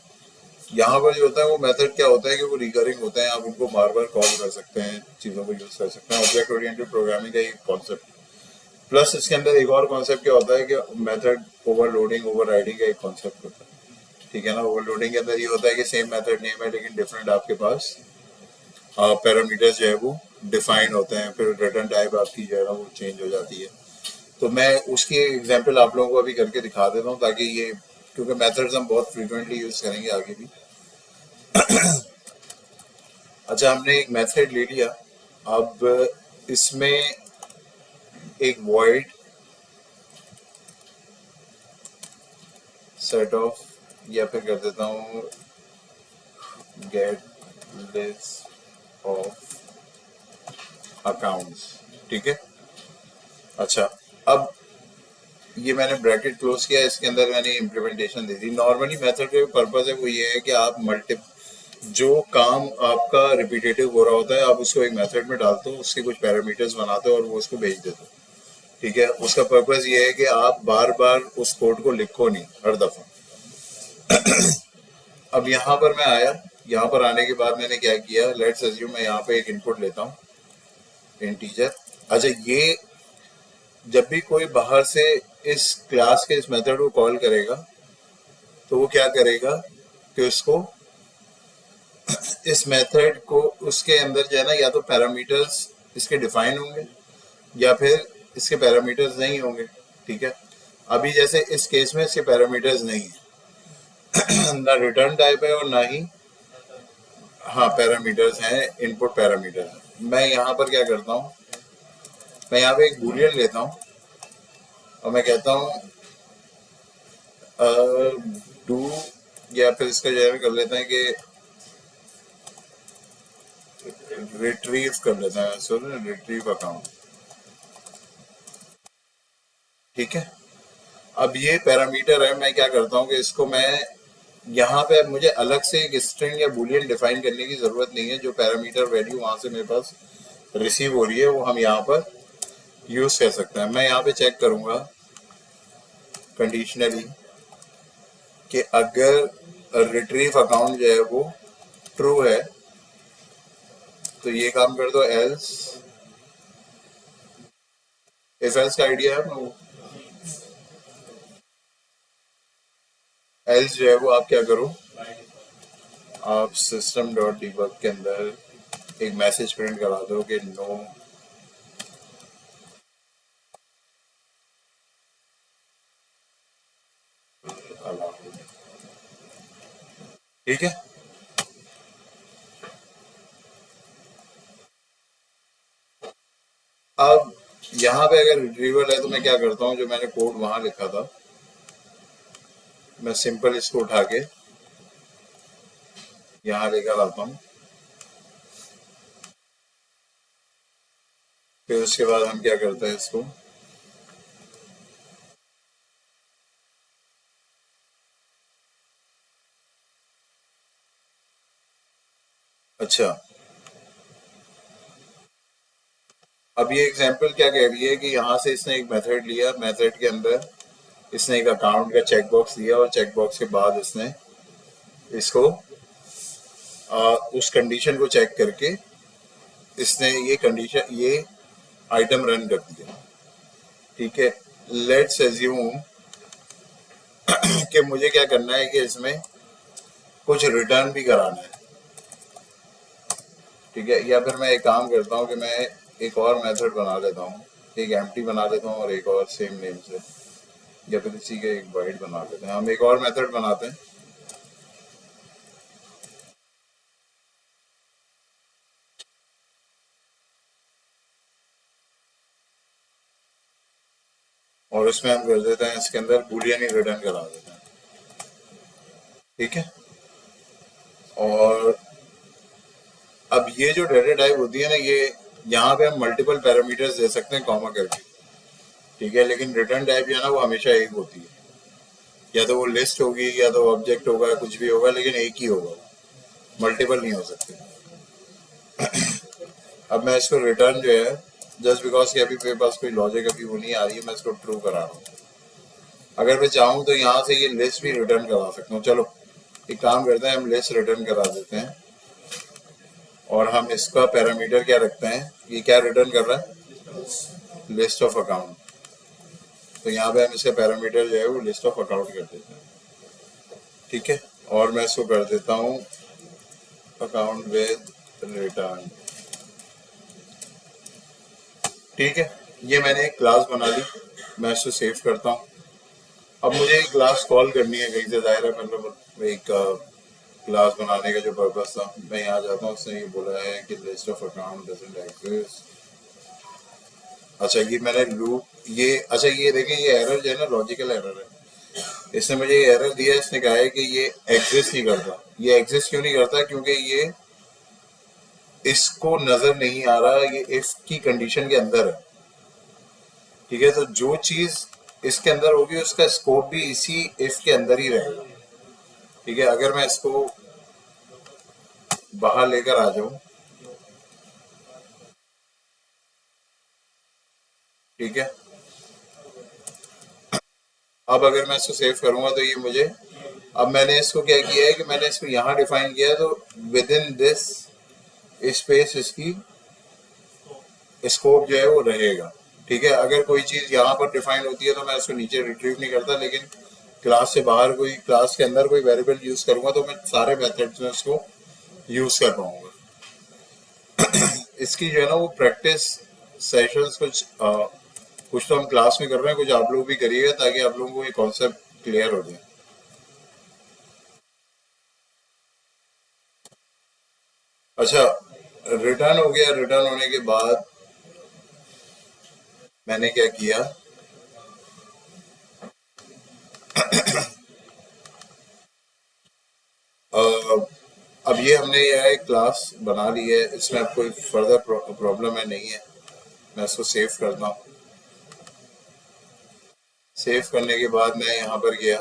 यहाँ पर जो होता है वो मेथड क्या होता है कि वो रिकरिंग होते हैं, आप उनको बार बार कॉल कर सकते हैं, चीज़ों को यूज़ कर सकते हैं, ऑब्जेक्ट ओरिएंटेड प्रोग्रामिंग का एक कॉन्सेप्ट। प्लस इसके अंदर एक और कॉन्सेप्ट क्या होता है कि मेथड ओवरलोडिंग ओवरराइडिंग का एक कॉन्सेप्ट होता है। ठीक है ना, ओवरलोडिंग के अंदर ये होता है कि सेम मेथड नेम है लेकिन डिफरेंट आपके पास पैरामीटर्स जो है वो डिफाइन होते हैं, फिर रिटर्न टाइप आपकी जो है ना वो चेंज हो जाती है। तो मैं उसकी एग्जांपल आप लोगों को अभी करके दिखा देता हूँ ताकि ये, क्योंकि मेथड्स हम बहुत फ्रीक्वेंटली यूज़ करेंगे आगे भी। अच्छा, हमने एक मेथड ले लिया। अब इसमें एक वॉइड सेट ऑफ, या फिर कर देता हूँ गेट लिस्ट ऑफ अकाउंट्स। ठीक है। अच्छा, अब ये मैंने ब्रैकेट क्लोज किया, इसके अंदर मैंने इम्प्लीमेंटेशन दे दी। नॉर्मली मेथड का पर्पज है वो ये है कि आप मल्टी जो काम आपका रिपीटेटिव हो रहा होता है आप उसको एक मेथड में डालते हो, उसके कुछ पैरामीटर्स बनाते हो और वो उसको भेज देते हो। ठीक है, उसका पर्पज ये है कि आप बार बार उस कोड को लिखो नहीं हर दफा। अब यहाँ पर मैं आया, यहाँ पर आने के बाद मैंने क्या किया, लेट्स अज्यूम मैं यहाँ पे एक इनपुट लेता हूँ, इंटीजर। अच्छा, ये जब भी कोई बाहर से इस क्लास के इस मेथड को कॉल करेगा तो वो क्या करेगा कि उसको इस मेथड को उसके अंदर जो है ना या तो पैरामीटर्स इसके डिफाइन होंगे या फिर इसके पैरामीटर्स नहीं होंगे। ठीक है, अभी जैसे इस केस में इसके पैरामीटर्स नहीं है, ना रिटर्न टाइप है और ना ही, हाँ पैरामीटर्स हैं, इनपुट पैरामीटर है। मैं यहाँ पर क्या करता हूँ, मैं यहाँ पे एक बूलियन लेता हूँ और मैं कहता हूँ डू, या फिर इसका जो है कर लेते हैं कि रिट्रीव कर लेते हैं, सॉरी रिट्रीव अकाउंट। ठीक है, अब ये पैरामीटर है, मैं क्या करता हूँ कि इसको मैं यहाँ पे, अब मुझे अलग से एक स्ट्रिंग या बूलियन डिफाइन करने की जरूरत नहीं है, जो पैरामीटर वैल्यू वहां से मेरे पास रिसीव हो रही है वो हम यहाँ पर यूज कर सकते हैं। मैं यहाँ पे चेक करूंगा कंडीशनली कि अगर रिट्रीव अकाउंट जो है वो ट्रू है तो ये काम कर दो, एल्स, इफ एल्स का आइडिया है आपको, एल्स जो है वो आप क्या करो, आप सिस्टम डॉट डिबग के अंदर एक मैसेज प्रिंट करा दो कि नो अलाउड। ठीक है, अब यहाँ पे अगर रिट्रीवल है तो मैं क्या करता हूँ, जो मैंने कोड वहां लिखा था मैं सिंपल इसको उठा के यहाँ लेकर आता हूँ, फिर उसके बाद हम क्या करते हैं इसको, अच्छा, अब ये एग्जांपल क्या कह रही है कि यहाँ से इसने एक मेथड लिया, मेथड के अंदर इसने एक अकाउंट का चेक बॉक्स दिया और चेक बॉक्स के बाद इसने इसको उस कंडीशन को चेक करके इसने ये कंडीशन ये आइटम रन कर दिया। ठीक है, लेट्स एज्यूम कि मुझे क्या करना है कि इसमें कुछ रिटर्न भी कराना है। ठीक है, या फिर मैं एक काम करता हूँ कि मैं एक और मेथड बना लेता हूँ, एक एम्प्टी बना लेता हूँ और एक और सेम नेम से, या फिर इसी के एक वाइड बना लेते हैं। हम एक और मेथड बनाते हैं और इसमें हम कर देते हैं, इसके अंदर बूलियन ही रिटर्न करा देते हैं। ठीक है, और अब ये जो डेटा टाइप होती है ना, ये यहाँ पे हम मल्टीपल पैरामीटर्स दे सकते हैं कॉमा करके। ठीक है, लेकिन रिटर्न टाइप जो है ना वो हमेशा एक होती है, या तो वो लिस्ट होगी या तो ऑब्जेक्ट होगा, कुछ भी होगा, लेकिन एक ही होगा, मल्टीपल नहीं हो सकते। अब मैं इसको रिटर्न जो है, जस्ट बिकॉज कि अभी मेरे पास कोई लॉजिक अभी वो नहीं आ रही है, मैं इसको ट्रू करा रहा हूँ। अगर मैं चाहूँ तो यहाँ से ये लिस्ट भी रिटर्न करा सकता हूँ। चलो एक काम करते हैं, हम लिस्ट रिटर्न करा देते हैं और हम इसका पैरामीटर क्या रखते हैं, ये क्या रिटर्न कर रहा है, लिस्ट ऑफ अकाउंट। तो यहाँ पे हम इसका पैरामीटर जो है वो लिस्ट ऑफ अकाउंट कर देते हैं। ठीक है, और मैं इसको कर देता हूँ अकाउंट विद रिटर्न। ठीक है, ये मैंने एक क्लास बना ली, मैं इसको सेव करता हूँ। अब मुझे एक क्लास कॉल करनी है कहीं से, जाहिर है मतलब एक क्लास बनाने का जो पर्पस था, मैं यहाँ जाता हूँ, उसने ये बोला है कि list of account doesn't exist. अच्छा, ये मैंने लूप ये, अच्छा ये देखें, ये एरर जो है ना लॉजिकल एरर है। इसने मुझे ये एरर दिया, इसने कहा है कि ये एग्जिस्ट नहीं करता। ये एग्जिस्ट क्यों नहीं करता, क्योंकि ये इसको नजर नहीं आ रहा, ये इफ की कंडीशन के अंदर है। ठीक है, तो जो चीज इसके अंदर होगी उसका स्कोप भी इसी इफ के अंदर ही रहेगा। ठीक है, अगर मैं इसको बाहर लेकर आ जाऊं, ठीक है, अब अगर मैं इसको सेव करूंगा तो ये मुझे, अब मैंने इसको क्या किया है कि मैंने इसको यहाँ डिफाइन किया है, तो विद इन दिस स्पेस इसकी स्कोप जो है वो रहेगा। ठीक है, अगर कोई चीज यहाँ पर डिफाइन होती है तो मैं उसको नीचे रिट्रीव नहीं करता, लेकिन क्लास से बाहर कोई, क्लास के अंदर कोई वेरिएबल यूज करूंगा तो मैं सारे मेथड्स में उसको यूज कर पाऊंगा। इसकी जो है ना वो प्रैक्टिस सेशंस कुछ तो हम क्लास में कर रहे हैं, कुछ आप लोग भी करिएगा ताकि आप लोगों को ये कॉन्सेप्ट क्लियर हो जाए। अच्छा, रिटर्न हो गया। रिटर्न होने के बाद मैंने क्या किया, अ, अब ये हमने यह एक क्लास बना ली है, इसमें अब कोई फर्दर प्रॉब्लम है नहीं है। मैं इसको सेव करता हूँ। सेव करने के बाद मैं यहाँ पर गया,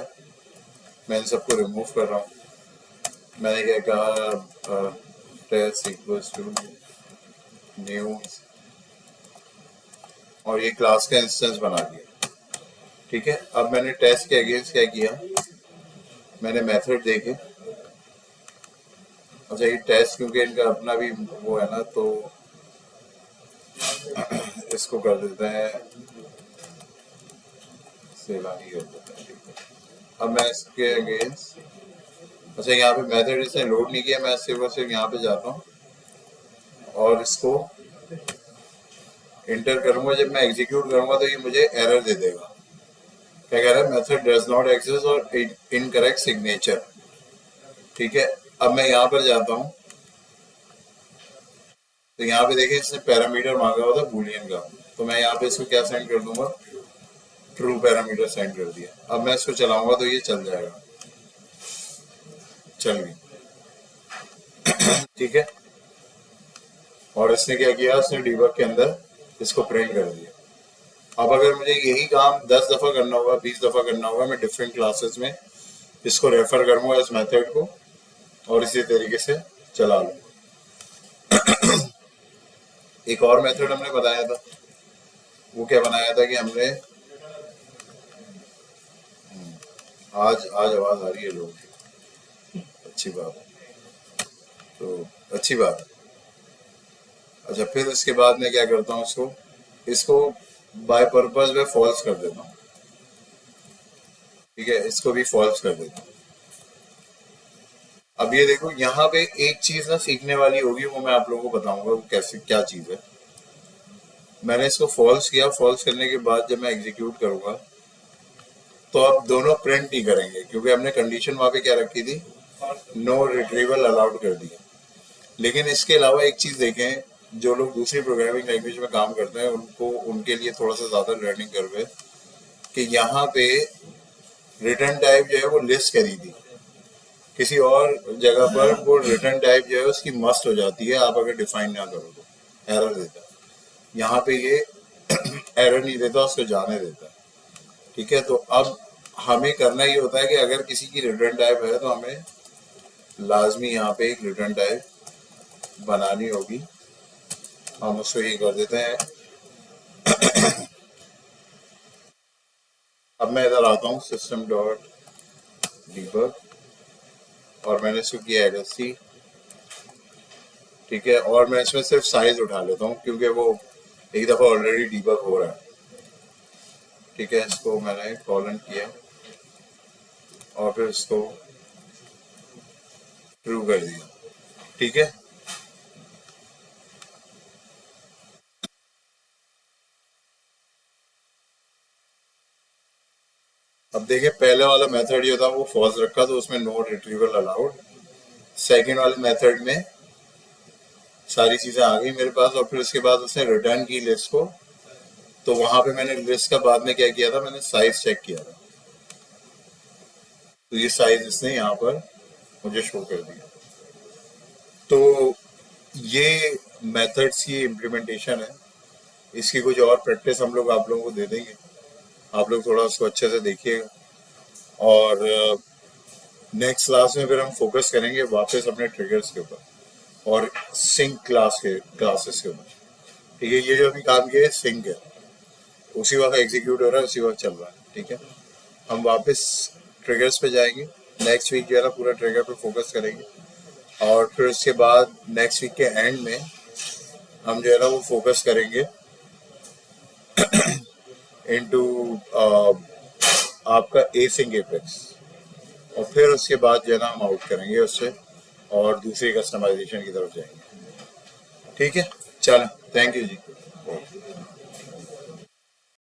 मैं इन सबको रिमूव कर रहा हूँ। मैंने क्या कहा, टेस्ट इक्वल्स टू न्यू, और ये क्लास का इंस्टेंस बना दिया। ठीक है, अब मैंने टेस्ट के अगेंस्ट क्या किया, मैंने मेथड देखे। अच्छा, ये टेस्ट क्योंकि इनका अपना भी वो है ना, तो इसको कर देते हैं सेलानी कर देते हैं। ठीक है, अब मैं इसके अगेंस्ट, अच्छा यहाँ पे मेथड इसने लोड नहीं किया, मैं सिर्फ और सिर्फ यहाँ पे जाता हूँ और इसको इंटर करूंगा। जब मैं एग्जीक्यूट करूंगा तो ये मुझे एरर दे देगा। क्या कह रहा है, मेथड डज नॉट एक्सेस और इनकरेक्ट सिग्नेचर। ठीक है, अब मैं यहाँ पर जाता हूँ तो यहाँ पे देखिए इसने पैरामीटर मांगा हुआ था बूलियन का, तो मैं यहाँ पे इसको क्या सेंड कर दूंगा, ट्रू पैरामीटर सेंड कर दिया। अब मैं इसको चलाऊंगा तो ये चल जाएगा, चल गई। ठीक है, और इसने क्या किया, इसने डीबग के अंदर इसको प्रिंट कर दिया। अब अगर मुझे यही काम 10 दफा करना होगा, 20 दफा करना होगा, मैं डिफरेंट क्लासेस में इसको रेफर करूंगा इस मेथड को और इसी तरीके से चला लूंगा। एक और मेथड हमने बताया था, वो क्या बनाया था कि हमने आज आज आवाज आ रही है लोग, अच्छी बात है, तो अच्छी बात है। अच्छा, फिर इसके बाद मैं क्या करता हूँ, इसको इसको बाय पर्पज में फॉल्स कर देता हूँ। ठीक है, इसको भी फॉल्स कर देता हूँ। अब ये देखो, यहाँ पे एक चीज ना सीखने वाली होगी, वो मैं आप लोगों को बताऊंगा वो कैसे, क्या चीज है। मैंने इसको फॉल्स किया, फॉल्स करने के बाद जब मैं एग्जीक्यूट करूंगा तो अब दोनों प्रिंट नहीं करेंगे, क्योंकि हमने कंडीशन वहां पे क्या रखी थी, नो रिट्रीवल अलाउड कर दिया। लेकिन इसके अलावा एक चीज देखें, जो लोग दूसरी प्रोग्रामिंग लैंग्वेज में काम करते हैं उनको, उनके लिए थोड़ा सा ज्यादा लर्निंग कर्व है कि यहाँ पे रिटर्न टाइप जो है वो लिस्ट करी थी, किसी और जगह पर वो रिटर्न टाइप जो है उसकी मस्ट हो जाती है, आप अगर डिफाइन ना करो तो एरर देता है। यहाँ पे ये एरर नहीं देता, उसको जाने देता है। ठीक है, तो अब हमें करना ये होता है कि अगर किसी की रिटर्न टाइप है तो हमें लाजमी यहाँ पे एक रिटर्न टाइप बनानी होगी। हम उसको ये कर देते हैं। अब मैं इधर आता हूँ सिस्टम डॉट डीबग, और मैंने इसको किया एलएससी। ठीक है, और मैं इसमें सिर्फ साइज उठा लेता हूँ क्योंकि वो एक दफ़ा ऑलरेडी डीबग हो रहा है। ठीक है, इसको मैंने कॉलन किया और फिर इसको ट्रू कर दिया। ठीक है, अब देखिए, पहले वाला मेथड जो था वो फॉल्स रखा, तो उसमें नो रिट्रीवल अलाउड। सेकेंड वाले मेथड में सारी चीजें आ गई मेरे पास, और फिर उसके बाद उसने रिटर्न की लिस्ट को, तो वहां पे मैंने लिस्ट का बाद में क्या किया था, मैंने साइज चेक किया था, तो ये साइज इसने यहाँ पर मुझे शो कर दिया। तो ये मेथड्स की इम्प्लीमेंटेशन है। इसकी कुछ और प्रैक्टिस हम लोग आप लोगों को दे देंगे, आप लोग थोड़ा उसको अच्छे से देखिएगा, और नेक्स्ट क्लास में फिर हम फोकस करेंगे वापस अपने ट्रिगर्स के ऊपर और सिंक क्लासेस के ऊपर। ठीक है, ये जो अभी काम किया है सिंक है, उसी वक्त एग्जीक्यूट हो रहा है, उसी वक्त चल रहा है। ठीक है, हम वापस ट्रिगर्स पे जाएंगे, नेक्स्ट वीक जो है ना पूरा ट्रिगर पे फोकस करेंगे, और फिर उसके बाद नेक्स्ट वीक के एंड में हम जो है ना वो फोकस करेंगे इनटू आपका एसिंक एपेक्स, और फिर उसके बाद जो है ना हम आउट करेंगे उससे और दूसरी कस्टमाइजेशन की तरफ जाएंगे। ठीक है, चलो, थैंक यू जी।